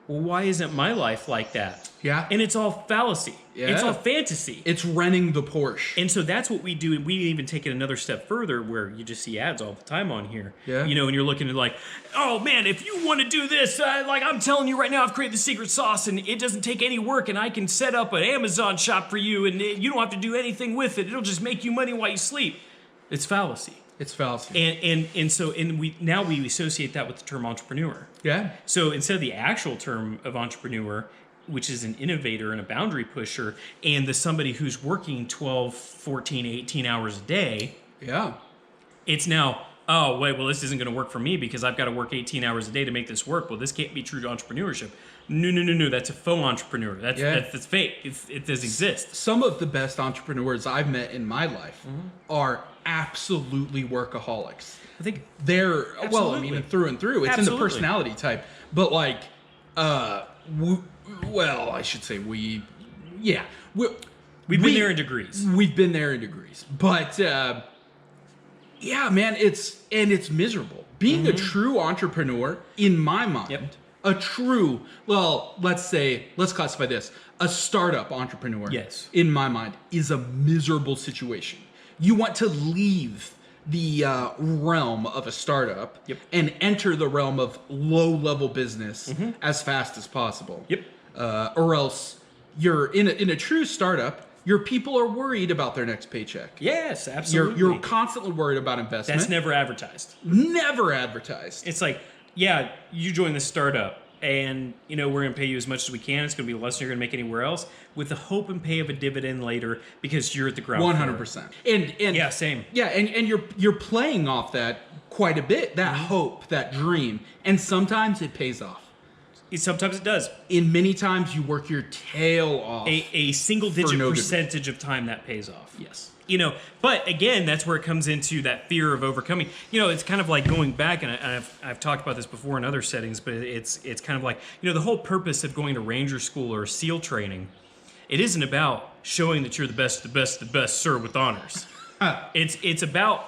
well, why isn't my life like that? Yeah. And it's all fallacy. Yeah. It's all fantasy. It's renting the Porsche. And so that's what we do. We even take it another step further where you just see ads all the time on here. Yeah. And you're looking at like, oh man, if you want to do this, like I'm telling you right now, I've created the secret sauce and it doesn't take any work and I can set up an Amazon shop for you and you don't have to do anything with it. It'll just make you money while you sleep. It's fallacy. It's fallacy. And we associate that with the term entrepreneur. Yeah. So instead of the actual term of entrepreneur, which is an innovator and a boundary pusher, and the somebody who's working 12, 14, 18 hours a day, Yeah. it's now, oh, wait, well, this isn't going to work for me because I've got to work 18 hours a day to make this work. Well, this can't be true entrepreneurship. No. That's a faux entrepreneur. That's fake. It does exist. Some of the best entrepreneurs I've met in my life are absolutely workaholics. I think They're, well, I Absolutely. mean, through and through. It's in Absolutely. the personality type. But like, well, I should say we, yeah. we've been there in degrees. We've been there in degrees. But, yeah, man, it's miserable. Being a true entrepreneur, in my mind, Yep. a true, well, let's classify this, a startup entrepreneur, Yes. in my mind, is a miserable situation. You want to leave the realm of a startup Yep. and enter the realm of low-level business as fast as possible. Yep. Or else you're in a true startup, your people are worried about their next paycheck. Yes, absolutely. You're constantly worried about investment. That's never advertised. Never advertised. It's like, yeah, you join the startup and, we're going to pay you as much as we can. It's going to be less than you're going to make anywhere else with the hope and pay of a dividend later because you're at the ground floor. 100%. And Yeah, same. Yeah, and you're playing off that quite a bit, that hope, that dream. And sometimes it pays off. Sometimes it does. In many times you work your tail off. A single digit no good percentage of time that pays off. Yes. But again, that's where it comes into that fear of overcoming. It's kind of like going back, and I've talked about this before in other settings, but it's kind of like, the whole purpose of going to Ranger School or SEAL training, it isn't about showing that you're the best, sir, with honors. It's about,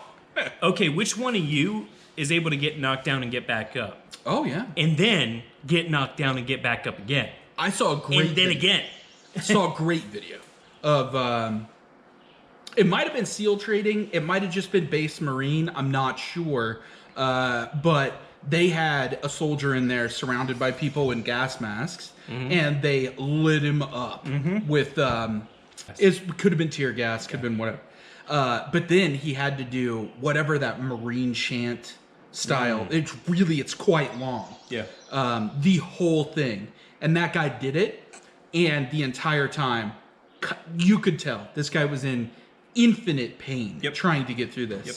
okay, which one of you is able to get knocked down and get back up? Oh, yeah. And then get knocked down and get back up again. I saw a great And then video. again. I saw a great video of, it might have been SEAL trading. It might have just been base Marine. I'm not sure. But they had a soldier in there surrounded by people in gas masks, and they lit him up with, it could have been tear gas, could have been whatever. But then he had to do whatever that Marine chant style. It's quite long. Yeah. The whole thing. And that guy did it. And the entire time, you could tell this guy was in infinite pain trying to get through this. Yep.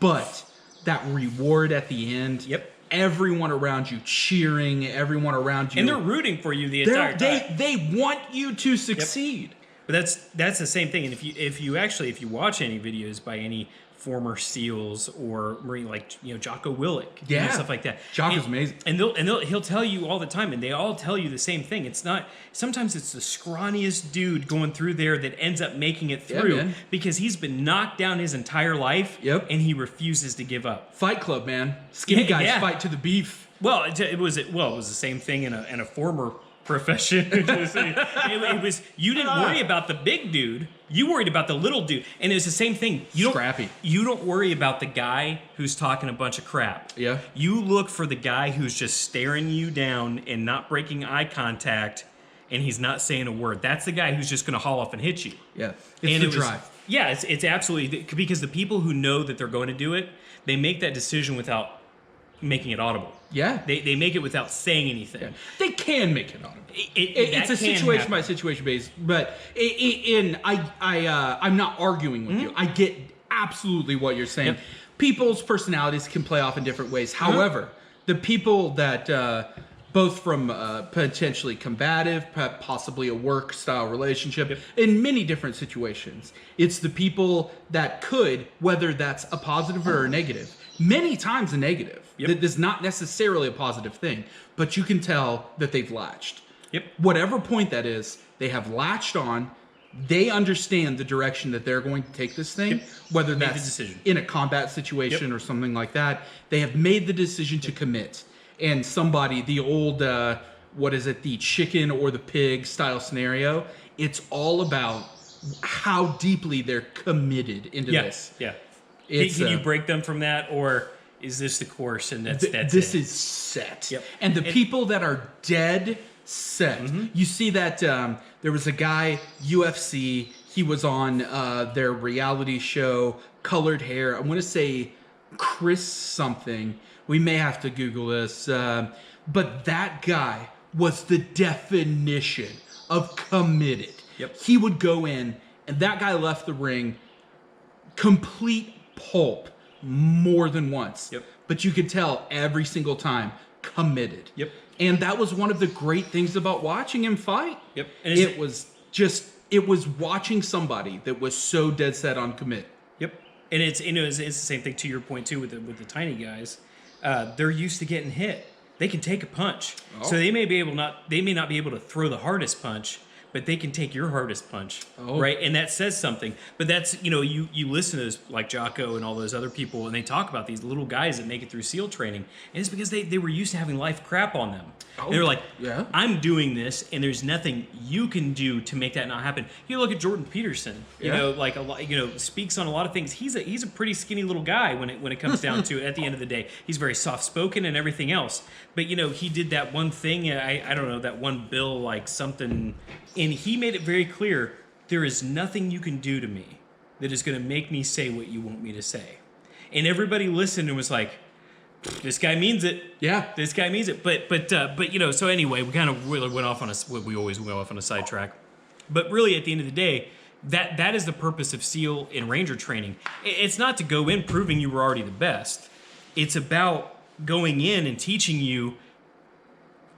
But that reward at the end, everyone around you cheering, everyone around you. And they're rooting for you the entire time. They want you to succeed. But that's the same thing. And if you watch any videos by any former SEALs or Marine, like Jocko Willink, stuff like that. Jocko's amazing. And he'll tell you all the time, and they all tell you the same thing. It's not. Sometimes it's the scrawniest dude going through there that ends up making it through because he's been knocked down his entire life, and he refuses to give up. Fight Club, man. Skinny guys fight to the beef. Well, it was the same thing in a former profession. it was you didn't worry about the big dude, you worried about the little dude, and it's the same thing. Scrappy. You don't worry about the guy who's talking a bunch of crap. Yeah. You look for the guy who's just staring you down and not breaking eye contact, and he's not saying a word. That's the guy who's just going to haul off and hit you. Yeah. It's the drive. Yeah, it's absolutely, because the people who know that they're going to do it, they make that decision without making it audible. Yeah. They make it without saying anything. Yeah. They can make it audible. It's a situation by situation based, but I'm not arguing with you. I get absolutely what you're saying. People's personalities can play off in different ways. However, the people that both from potentially combative, possibly a work style relationship, in many different situations, it's the people that could, whether that's a positive or a negative, many times a negative. That is not necessarily a positive thing, but you can tell that they've latched. Whatever point that is, they have latched on, They understand the direction that they're going to take this thing, whether Made the that's decision. in a combat situation or something like that. They have made the decision to commit. And somebody, the old, what is it, the chicken or the pig style scenario, it's all about how deeply they're committed into this. Yeah. It's, Can you break them from that, or is this the course and that's this it? is set. Yep. And the people that are dead set. You see that there was a guy, UFC, he was on their reality show, Colored Hair. I want to say Chris something. We may have to Google this. But that guy was the definition of committed. Yep. He would go in, and that guy left the ring complete pulp more than once. Yep. But you could tell every single time committed. Yep. And that was one of the great things about watching him fight. Yep. And it was watching somebody that was so dead set on commit. Yep. And it's the same thing to your point too with the tiny guys. They're used to getting hit. They can take a punch. Oh. So they may not be able to throw the hardest punch, but they can take your hardest punch, right? And that says something. But that's, you listen to this, like Jocko and all those other people, and they talk about these little guys that make it through SEAL training, and it's because they were used to having life crap on them. And they're like, I'm doing this, and there's nothing you can do to make that not happen. You look at Jordan Peterson, like a lot, speaks on a lot of things. He's a pretty skinny little guy when it comes down to it. At the end of the day, he's very soft spoken and everything else. But he did that one thing. I don't know, that one bill, like something. And he made it very clear, there is nothing you can do to me that is going to make me say what you want me to say. And everybody listened and was like, this guy means it. Yeah. This guy means it. But so anyway, we kind of really went off on we always go off on a sidetrack. But really, at the end of the day, that is the purpose of SEAL and Ranger training. It's not to go in proving you were already the best. It's about going in and teaching you,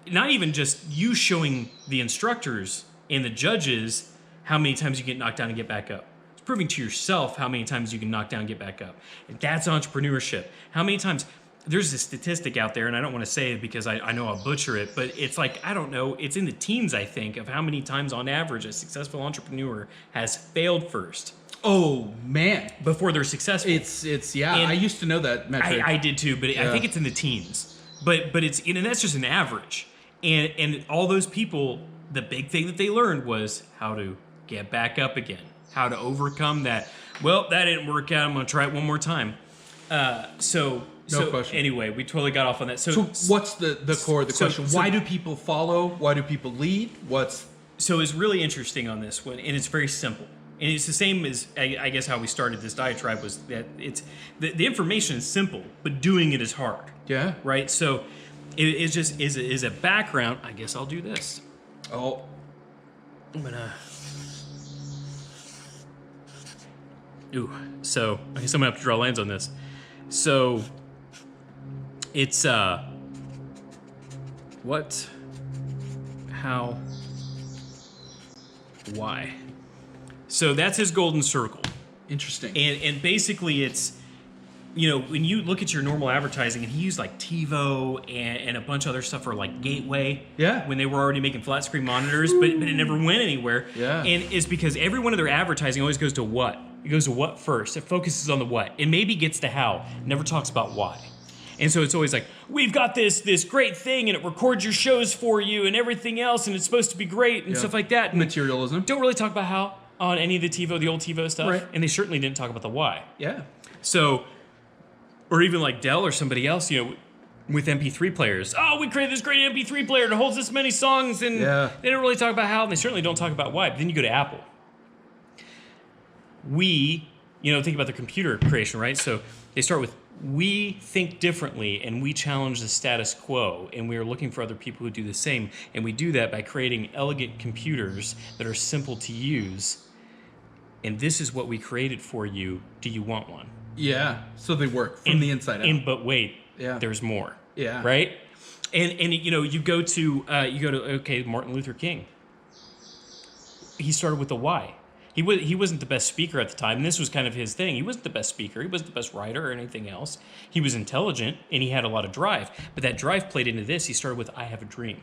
not even just you showing the instructors and the judges how many times you get knocked down and get back up. It's proving to yourself how many times you can knock down and get back up. And that's entrepreneurship. How many times, there's a statistic out there, and I don't want to say it because I know I'll butcher it, but it's like, I don't know, it's in the teens, I think, of how many times on average a successful entrepreneur has failed first. Oh, man. Before they're successful. It's I used to know that metric. I did too, but I think it's in the teens. But it's, and that's just an average. And all those people, the big thing that they learned was how to get back up again, how to overcome that. Well, that didn't work out. I'm going to try it one more time. So question. Anyway, we totally got off on that. So what's the core of the question? Why do people follow? Why do people lead? So it's really interesting on this one, and it's very simple. And it's the same as, I guess, how we started this diatribe was that it's the information is simple, but doing it is hard. Yeah. Right? So it just is a background. I guess I'll do this. Oh. I'm gonna. Ooh. So I guess I'm gonna have to draw lines on this. So it's what, how, why. So that's his golden circle. Interesting. And basically it's, when you look at your normal advertising, and he used like TiVo and a bunch of other stuff for like Gateway. Yeah. When they were already making flat screen monitors, but it never went anywhere. Yeah. And it's because every one of their advertising always goes to what? It goes to what first. It focuses on the what. It maybe gets to how. It never talks about why. And so it's always like, we've got this great thing, and it records your shows for you and everything else, and it's supposed to be great and stuff like that. And materialism. don't really talk about how on any of the old TiVo stuff. Right. And they certainly didn't talk about the why. Yeah. So, or even like Dell or somebody else, with MP3 players. Oh, we created this great MP3 player that holds this many songs, and they don't really talk about how, and they certainly don't talk about why. But then you go to Apple. We, think about the computer creation, right? So they start with, we think differently, and we challenge the status quo, and we are looking for other people who do the same. And we do that by creating elegant computers that are simple to use. And this is what we created for you. Do you want one? Yeah. So they work from the inside out. But wait, there's more. Yeah. Right? And you go to Martin Luther King. He started with the why. He wasn't the best speaker at the time, and this was kind of his thing. He wasn't the best speaker. He wasn't the best writer or anything else. He was intelligent, and he had a lot of drive. But that drive played into this. He started with, I have a dream.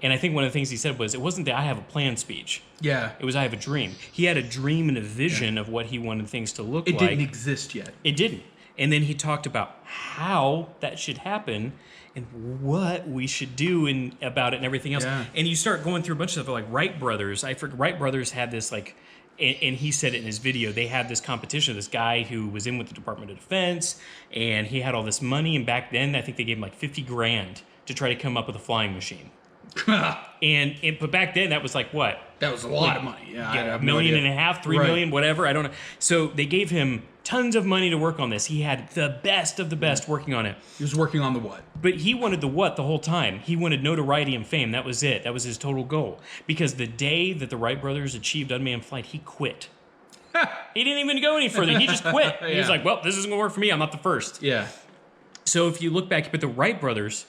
And I think one of the things he said was, it wasn't the I have a plan speech. Yeah. It was I have a dream. He had a dream and a vision of what he wanted things to look It like. didn't exist yet. It didn't. And then he talked about how that should happen and what we should do about it and everything else. Yeah. And you start going through a bunch of stuff like Wright Brothers. I forget, Wright Brothers had this like, and he said it in his video, they had this competition, this guy who was in with the Department of Defense, and he had all this money, and back then I think they gave him like 50 grand to try to come up with a flying machine. But back then that was like what? That was a lot of money. Yeah, I have $1.5 no million, idea. 3 million, whatever. I don't know. So they gave him tons of money to work on this. He had the best of the best working on it. He was working on the what? But he wanted the what the whole time. He wanted notoriety and fame. That was it. That was his total goal. Because the day that the Wright brothers achieved unmanned flight, he quit. He didn't even go any further. He just quit. He was like, well, this isn't going to work for me. I'm not the first. Yeah. So if you look back, but the Wright brothers,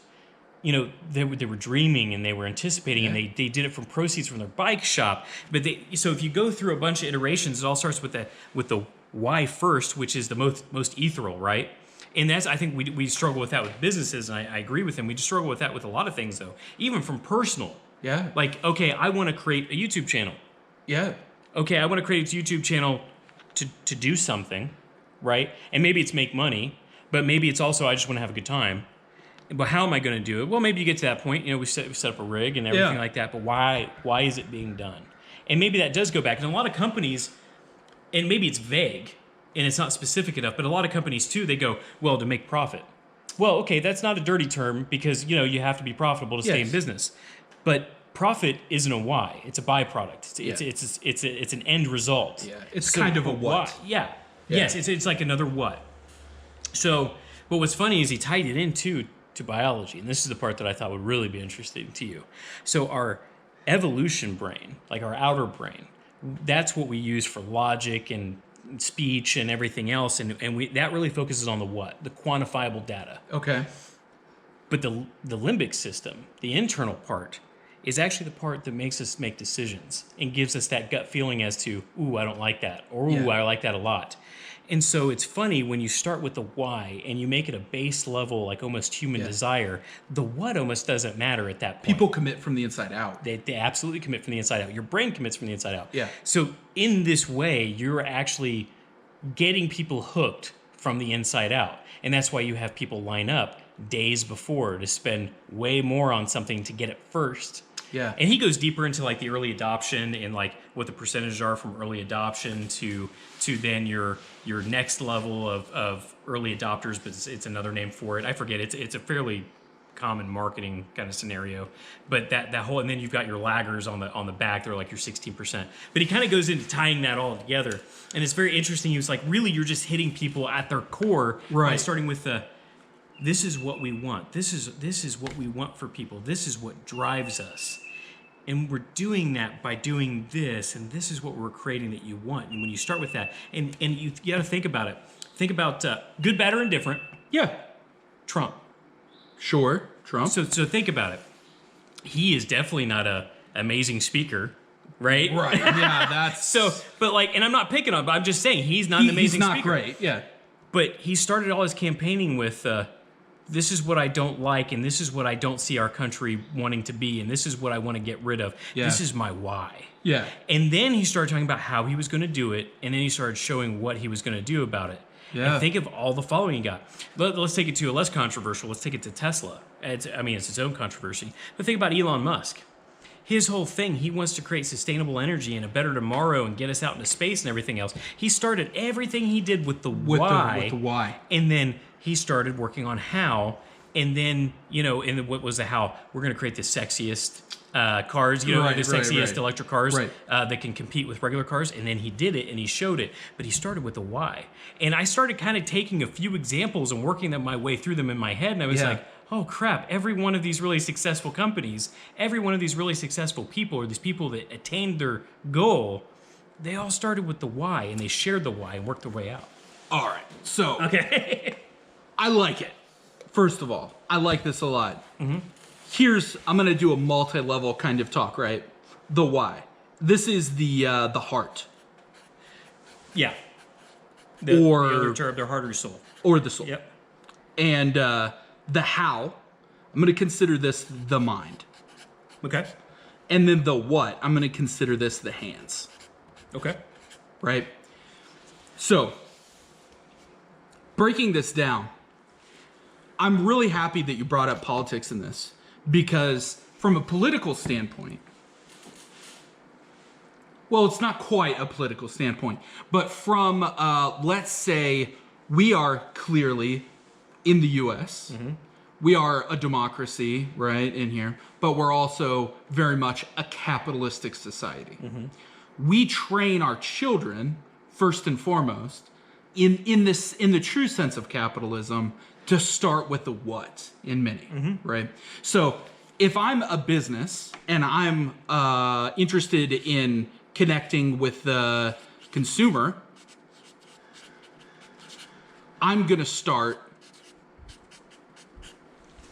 you know, they were dreaming and they were anticipating, and they did it from proceeds from their bike shop. But so if you go through a bunch of iterations, it all starts with the why first, which is the most ethereal, right? And that's, I think we struggle with that with businesses, and I agree with him. We just struggle with that with a lot of things, though, even from personal. Yeah. Like, okay, I want to create a YouTube channel. Yeah. Okay, I want to create a YouTube channel to do something, right? And maybe it's make money, but maybe it's also I just want to have a good time. But how am I going to do it? Well, maybe you get to that point. You know, we set up a rig and everything like that. But why is it being done? And maybe that does go back. And a lot of companies, and maybe it's vague and it's not specific enough, but a lot of companies too, they go, well, to make profit. Well, okay, that's not a dirty term because, you know, you have to be profitable to stay in business. But profit isn't a why. It's a byproduct. It's an end result. Yeah. It's so kind of a what. Yeah. Yes, it's like another what. So, but what's funny is he tied it into to biology, and this is the part that I thought would really be interesting to you. So our evolution brain, like our outer brain, that's what we use for logic and speech and everything else, and that really focuses on the what, the quantifiable data. Okay. But the limbic system, the internal part, is actually the part that makes us make decisions and gives us that gut feeling as to, ooh, I don't like that, or ooh, I like that a lot. And so it's funny when you start with the why and you make it a base level, like almost human desire, the what almost doesn't matter at that point. People commit from the inside out. They absolutely commit from the inside out. Your brain commits from the inside out. Yeah. So in this way, you're actually getting people hooked from the inside out. And that's why you have people line up days before to spend way more on something to get it first. Yeah. And he goes deeper into like the early adoption and like what the percentages are from early adoption to then your next level of early adopters, but it's another name for it. I forget. It's a fairly common marketing kind of scenario. But that whole, and then you've got your laggers on the back, they're like your 16%. But he kind of goes into tying that all together. And it's very interesting. He was like, really, you're just hitting people at their core by starting with this is what we want. This is what we want for people. This is what drives us. And we're doing that by doing this, and this is what we're creating that you want. And when you start with that, and you got to think about it. Think about good, bad, or indifferent. Yeah. Trump. Sure. Trump. So think about it. He is definitely not a amazing speaker, right? Right. Yeah, that's... So, but like, and I'm not picking on him, but I'm just saying he's not an amazing speaker. He's not great, yeah. But he started all his campaigning with... this is what I don't like, and this is what I don't see our country wanting to be, and this is what I want to get rid of. Yeah. This is my why. Yeah. And then he started talking about how he was going to do it, and then he started showing what he was going to do about it. Yeah. And think of all the following he got. Let's take it to a less controversial. Let's take it to Tesla. It's its own controversy. But think about Elon Musk. His whole thing, he wants to create sustainable energy and a better tomorrow and get us out into space and everything else. He started everything he did with the why. With the why. And then he started working on how, and then, you know, and what was the how? We're going to create the sexiest cars, you know, the sexiest electric cars that can compete with regular cars. And then he did it and he showed it, but he started with the why. And I started kind of taking a few examples and working my way through them in my head. And I was like, oh crap, every one of these really successful companies, every one of these really successful people, or these people that attained their goal, they all started with the why, and they shared the why and worked their way out. All right. So, okay. I like it. First of all, I like this a lot. Mm-hmm. I'm going to do a multi-level kind of talk, right? The why. This is the heart. Yeah. The other term, their heart or soul. Or the soul. Yep. And the how, I'm going to consider this the mind. Okay. And then the what, I'm going to consider this the hands. Okay. Right? So, breaking this down, I'm really happy that you brought up politics in this, because from a political standpoint, well, it's not quite a political standpoint, but from, let's say, we are clearly in the U.S., we are a democracy, right, in here, but we're also very much a capitalistic society. We train our children, first and foremost, in the true sense of capitalism, to start with the what in many, right? So if I'm a business and I'm interested in connecting with the consumer, I'm gonna start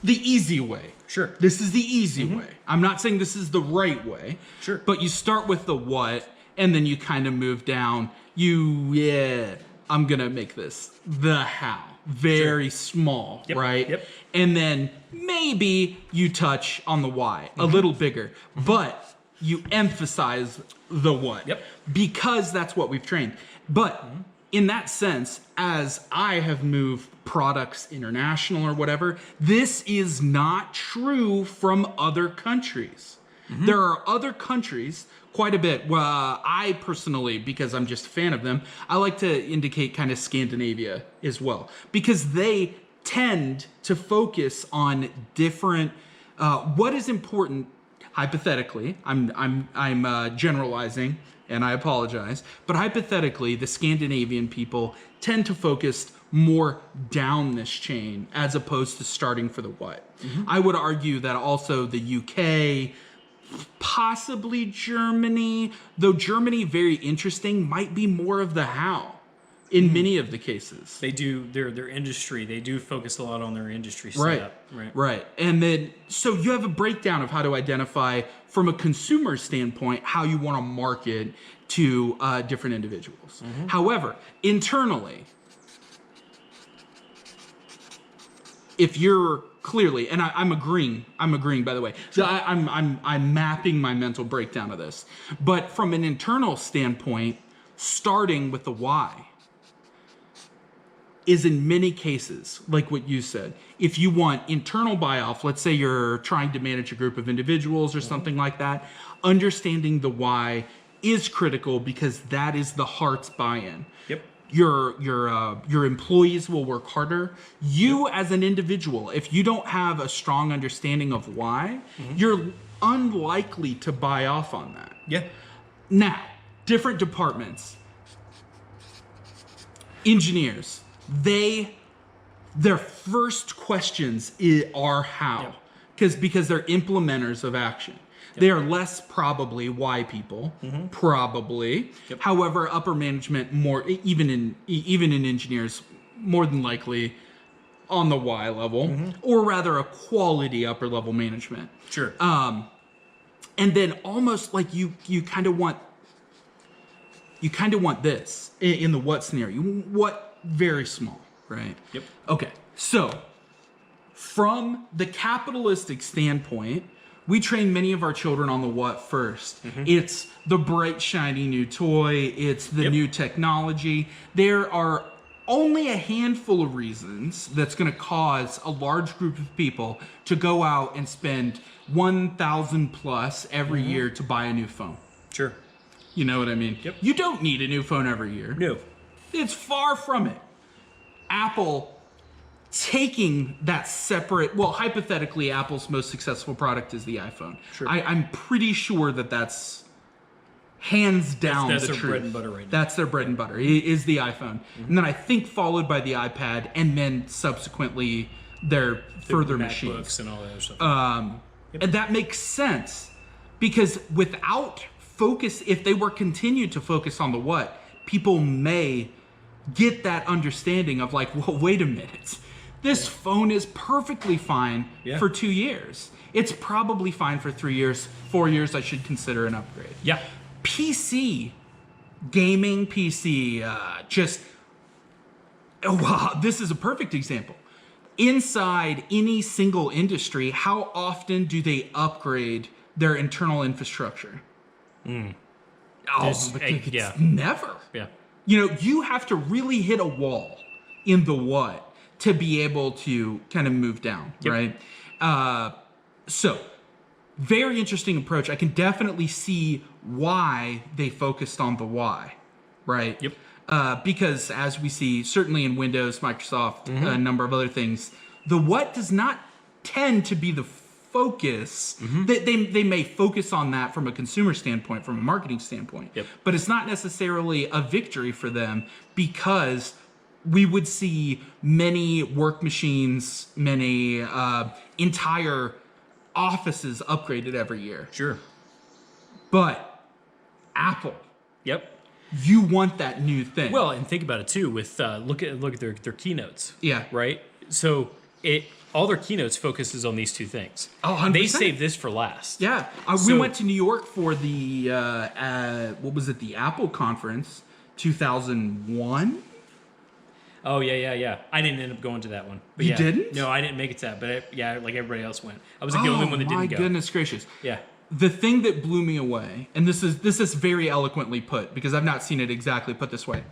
the easy way. Sure. This is the easy way. I'm not saying this is the right way. Sure. But you start with the what, and then you kind of move down. I'm gonna make this the how. Very small, Yep. right? Yep. And then maybe you touch on the why, a little bigger. But you emphasize the what. Yep. Because that's what we've trained. But in that sense, as I have moved products international or whatever, this is not true from other countries. There are other countries, quite a bit. I personally, because I'm just a fan of them, I like to indicate kind of Scandinavia as well, because they tend to focus on different, what is important, hypothetically, I'm generalizing, and I apologize, but hypothetically, the Scandinavian people tend to focus more down this chain as opposed to starting for the what. I would argue that also the UK, possibly Germany, though Germany, very interesting, might be more of the how in many of the cases. They do their industry. They do focus a lot on their industry Right. setup. Right. And then, so you have a breakdown of how to identify from a consumer standpoint how you want to market to different individuals. However, internally, if you're clearly, and I'm agreeing by the way. So I'm mapping my mental breakdown of this. But from an internal standpoint, starting with the why is in many cases, like what you said, if you want internal buy-off, let's say you're trying to manage a group of individuals or something like that, understanding the why is critical, because that is the heart's buy-in. Yep. Your employees will work harder. You as an individual, if you don't have a strong understanding of why, you're unlikely to buy off on that. Yeah. Now, different departments, engineers, their first questions are how, because they're implementers of action. They are less probably why people, probably. However, upper management more, even in engineers, more than likely on the why level, or rather a quality upper level management. Sure. And then almost like you kind of want this in the what scenario. What very small, right? Yep. Okay. So from the capitalistic standpoint, we train many of our children on the what first. It's the bright, shiny new toy. It's the new technology. There are only a handful of reasons that's going to cause a large group of people to go out and spend $1,000 plus every year to buy a new phone. Sure. You know what I mean? Yep. You don't need a new phone every year. No. It's far from it. Apple taking that separate, well, hypothetically, Apple's most successful product is the iPhone. Sure. I'm pretty sure that's hands down That's the their truth. bread and butter right now. That's their bread and butter, is the iPhone. And then I think followed by the iPad, and then subsequently their further machines. MacBooks and all that other stuff. And that makes sense, because without focus, if they were continued to focus on the what, people may get that understanding of like, well, wait a minute. This phone is perfectly fine for 2 years. It's probably fine for 3 years, 4 years. I should consider an upgrade. Yeah. PC, gaming PC, wow, this is a perfect example. Inside any single industry, how often do they upgrade their internal infrastructure. It's never. Yeah. You know, you have to really hit a wall in the what to be able to kind of move down, right? So, very interesting approach. I can definitely see why they focused on the why, right? Yep. Because as we see, certainly in Windows, Microsoft, a number of other things, the what does not tend to be the focus. They may focus on that from a consumer standpoint, from a marketing standpoint, but it's not necessarily a victory for them, because we would see many work machines, many entire offices upgraded every year. Sure. But Apple, you want that new thing. Well, and think about it too. With look at their keynotes. Yeah. Right. So all their keynotes focuses on these two things. Oh, 100%. They saved this for last. Yeah. We went to New York for the what was it? The Apple conference, 2001. Oh yeah. I didn't end up going to that one. But you didn't? No, I didn't make it to that. But like everybody else went. I was like the only one that didn't go. My goodness gracious. Yeah. The thing that blew me away, and this is very eloquently put, because I've not seen it exactly put this way.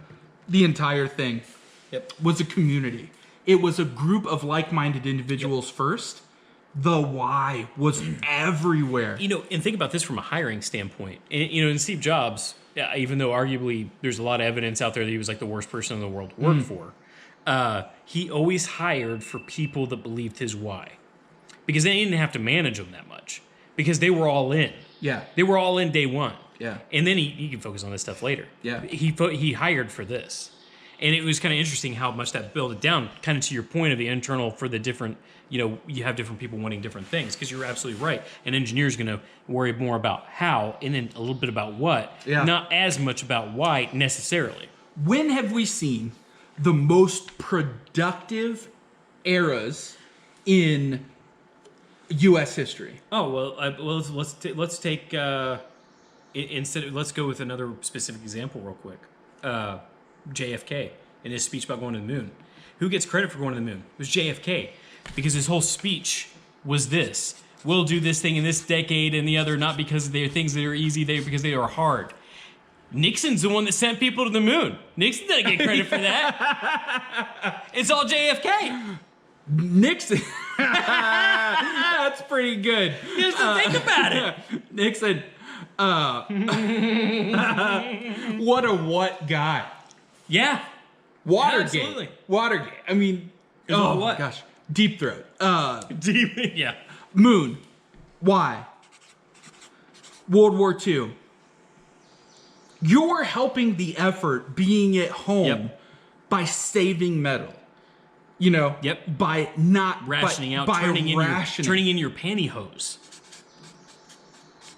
The entire thing was a community. It was a group of like-minded individuals first. The why was everywhere. You know, and think about this from a hiring standpoint. And Steve Jobs, even though arguably there's a lot of evidence out there that he was like the worst person in the world to work for, he always hired for people that believed his why, because they didn't have to manage them that much, because they were all in. Yeah. They were all in day one. Yeah. And then he can focus on this stuff later. Yeah. He hired for this. And it was kind of interesting how much that built it down, kind of to your point of the internal for the different, you have different people wanting different things, because you're absolutely right. An engineer is going to worry more about how and then a little bit about what, not as much about why necessarily. When have we seen the most productive eras in U.S. history? Oh, well, let's take, let's go with another specific example real quick. JFK in his speech about going to the moon. Who gets credit for going to the moon? It was JFK, because his whole speech was this: we'll do this thing in this decade and the other, not because they're things that are easy, because they are hard. Nixon's the one that sent people to the moon. Nixon doesn't get credit for that. It's all JFK. Nixon. That's pretty good. Just think about it. Nixon. What a what guy. Yeah. Watergate. Absolutely. Watergate. I mean, what? Gosh. Deep Throat. Yeah. Moon. Why? World War II. You're helping the effort being at home by saving metal. By not rationing out, by turning rationing. in your pantyhose.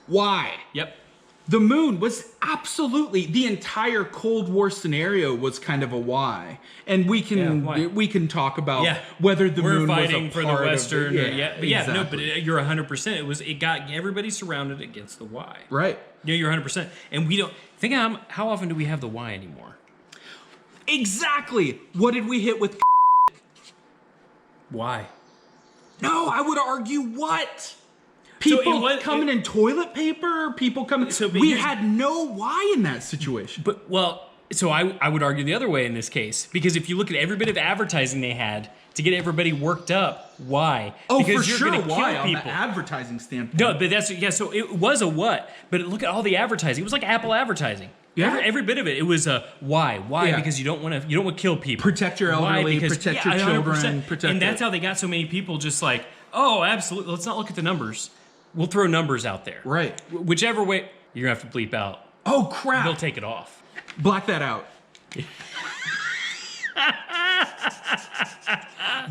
Why? Yep. The moon was absolutely, the entire Cold War scenario was kind of a why, and we can talk about whether the moon was a fighting for the Western. Exactly. You're 100%. It got everybody surrounded against the why. Right. Yeah, you're 100%. And we don't think how often do we have the why anymore? Exactly. What did we hit with? Why? No, I would argue what. People coming in toilet paper, people coming. We had no why in that situation. But I would argue the other way in this case, because if you look at every bit of advertising they had to get everybody worked up, why? Oh, because for sure, why on the advertising standpoint? No, but so it was a what, but look at all the advertising. It was like Apple advertising. Yeah, every bit of it. It was a why? Why? Yeah. Because you don't want to kill people. Protect your elderly. Protect your children. And that's how they got so many people. Just like, oh, absolutely. Let's not look at the numbers. We'll throw numbers out there. Right. Whichever way, you're gonna have to bleep out. Oh crap! They'll take it off. Black that out.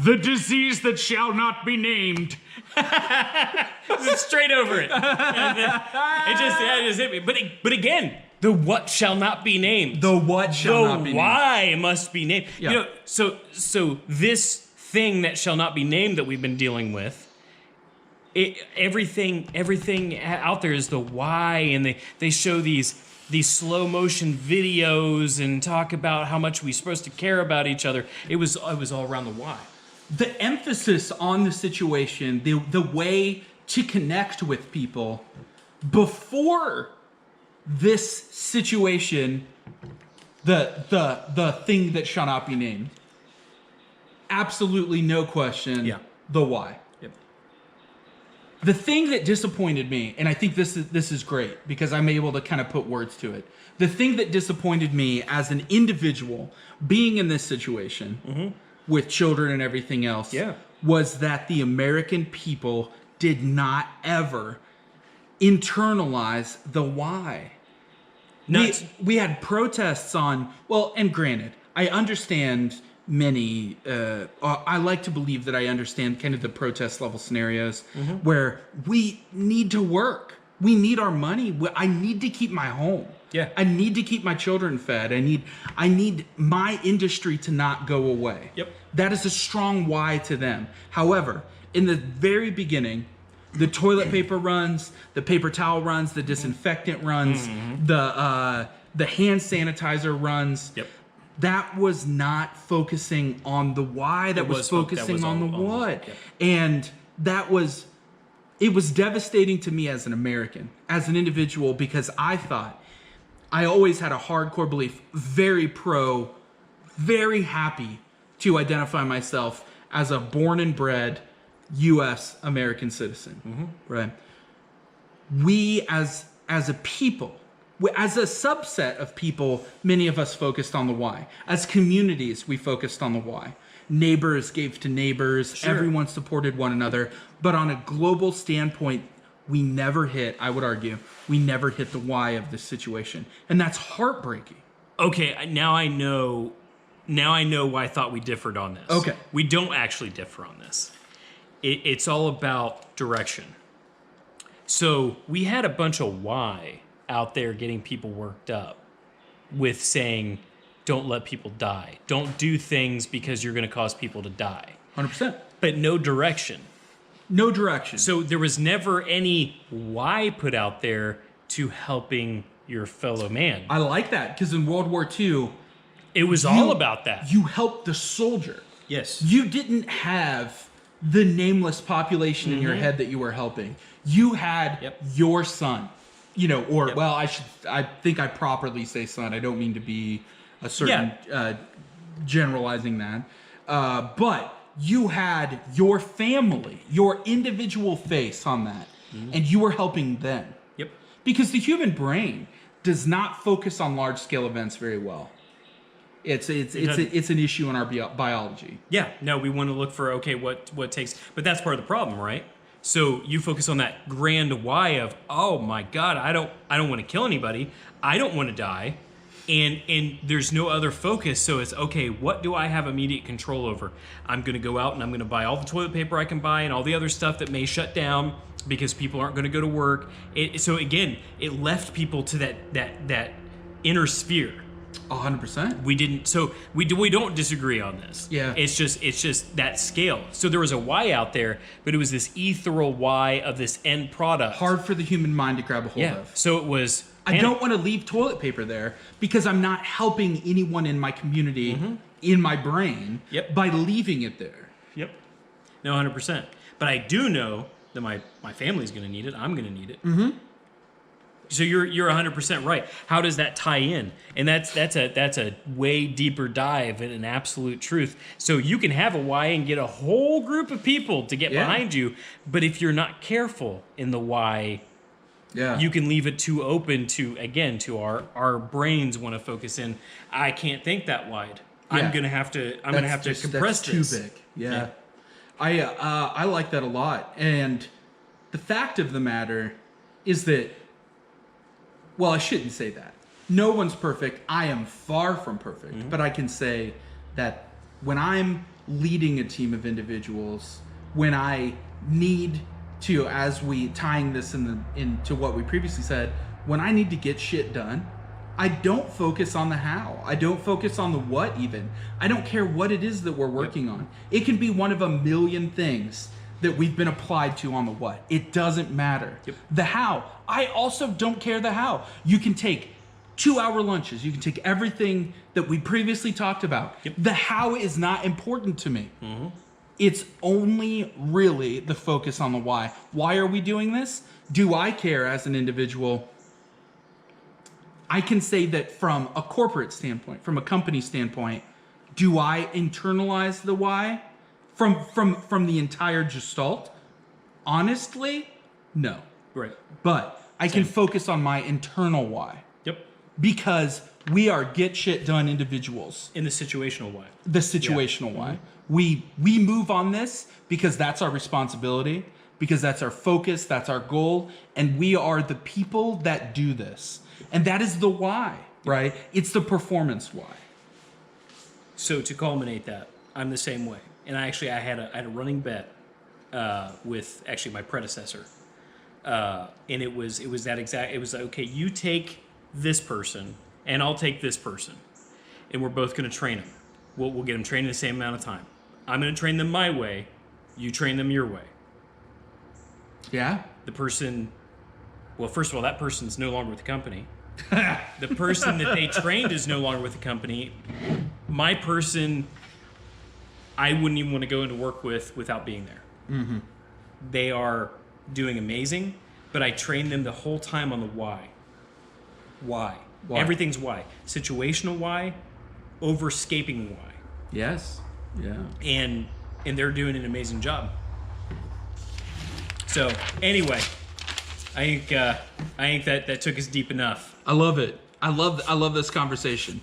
The disease that shall not be named. Straight over it. It just hit me. But again, the what shall not be named. The what shall not be named. The why must be named. Yeah. So this thing that shall not be named that we've been dealing with. Everything out there is the why, and they show these slow motion videos and talk about how much we're supposed to care about each other. It was all around the why. The emphasis on the situation, the way to connect with people before this situation, the thing that shall not be named. Absolutely no question. Yeah. The why. Yep. The thing that disappointed me, and I think this is great because I'm able to kind of put words to it. The thing that disappointed me as an individual being in this situation with children and everything else was that the American people did not ever internalize the why. We had protests on, well, and granted, I understand many, I like to believe that I understand kind of the protest level scenarios where we need to work. We need our money. I need to keep my home. Yeah. I need to keep my children fed. I need my industry to not go away. Yep. That is a strong why to them. However, in the very beginning, the toilet paper runs, the paper towel runs, the disinfectant runs, the hand sanitizer runs. Yep. That was not focusing on the why. That was focusing on the what. Yep. And it was devastating to me as an American, as an individual, because I always had a hardcore belief, very happy to identify myself as a born and bred U.S. American citizen, right? We as a people, as a subset of people, many of us focused on the why. As communities, we focused on the why. Neighbors gave to neighbors, everyone supported one another. But on a global standpoint, we never hit, I would argue, we never hit the why of this situation. And that's heartbreaking. Okay, now I know why I thought we differed on this. Okay. We don't actually differ on this. It's all about direction. So we had a bunch of why out there getting people worked up with saying, don't let people die. Don't do things because you're going to cause people to die. 100%. But no direction. No direction. So there was never any why put out there to helping your fellow man. I like that, because in World War II, it was all about that. You helped the soldier. Yes. You didn't have the nameless population in your head that you were helping. You had your son, well, I think I properly say son. I don't mean to be a certain generalizing that. But you had your family, your individual face on that, and you were helping them. Yep. Because the human brain does not focus on large scale events very well. It's an issue in our biology. Yeah. No, we want to look for what takes, but that's part of the problem, right? So you focus on that grand why of, oh my God, I don't want to kill anybody. I don't want to die. And there's no other focus. So it's, okay, what do I have immediate control over? I'm going to go out and I'm going to buy all the toilet paper I can buy and all the other stuff that may shut down because people aren't going to go to work. So again, it left people to that inner sphere. 100%. We didn't. So we don't disagree on this. Yeah. It's just that scale. So there was a why out there, but it was this ethereal why of this end product. Hard for the human mind to grab a hold of. So it was. I don't want to leave toilet paper there because I'm not helping anyone in my community, in my brain, by leaving it there. Yep. No, 100%. But I do know that my family's going to need it. I'm going to need it. Mm-hmm. So you're 100% right. How does that tie in? And that's a way deeper dive in an absolute truth. So you can have a why and get a whole group of people to get behind you, but if you're not careful in the why, you can leave it too open to our brains want to focus in. I can't think that wide. I'm gonna have to compress this. Too big. Yeah. I like that a lot. And the fact of the matter is that, well, I shouldn't say that. No one's perfect. I am far from perfect. But I can say that when I'm leading a team of individuals, when I need to, as we tying this into what we previously said, when I need to get shit done, I don't focus on the how. I don't focus on the what even. I don't care what it is that we're working on. It can be one of a million things that we've been applied to on the what. It doesn't matter. The how. I also don't care the how. You can take 2-hour lunches. You can take everything that we previously talked about. The how is not important to me. It's only really the focus on the why. Why are we doing this? Do I care as an individual? I can say that from a corporate standpoint, from a company standpoint, do I internalize the why from the entire gestalt? Honestly, no. Right. But I can focus on my internal why. Yep. Because we are get shit done individuals. In the situational why. The situational why. We move on this because that's our responsibility, because that's our focus, that's our goal, and we are the people that do this. And that is the why, right? It's the performance why. So to culminate that, I'm the same way. And I had a running bet with actually my predecessor. And it was okay, you take this person and I'll take this person. And we're both going to train them. We'll get them trained in the same amount of time. I'm going to train them my way. You train them your way. Yeah? The person, well, first of all, that person's no longer with the company. The person that they trained is no longer with the company. My person, I wouldn't even want to go into work with without being there. Mm-hmm. They are doing amazing, but I train them the whole time on the why. Why? Everything's why. Situational why, overscaping why. Yes. Yeah. And they're doing an amazing job. So anyway, I think that took us deep enough. I love it. I love this conversation.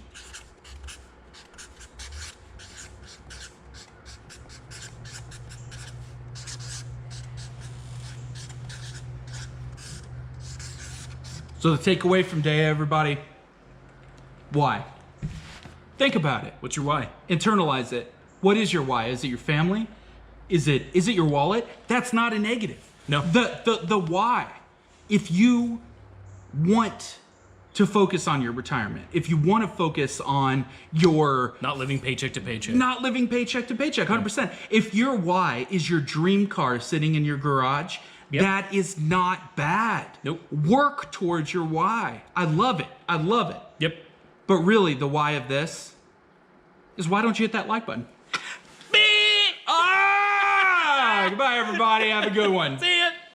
So the takeaway from today, everybody, why? Think about it. What's your why? Internalize it. What is your why? Is it your family? Is it your wallet? That's not a negative. No. The why. If you want to focus on your retirement, if you want to focus on your Not living paycheck to paycheck. 100%. If your why is your dream car sitting in your garage, Yep. that is not bad. Nope. Work towards your why. I love it. Yep. But really, the why of this is why don't you hit that like button? Goodbye, everybody. Have a good one. See ya.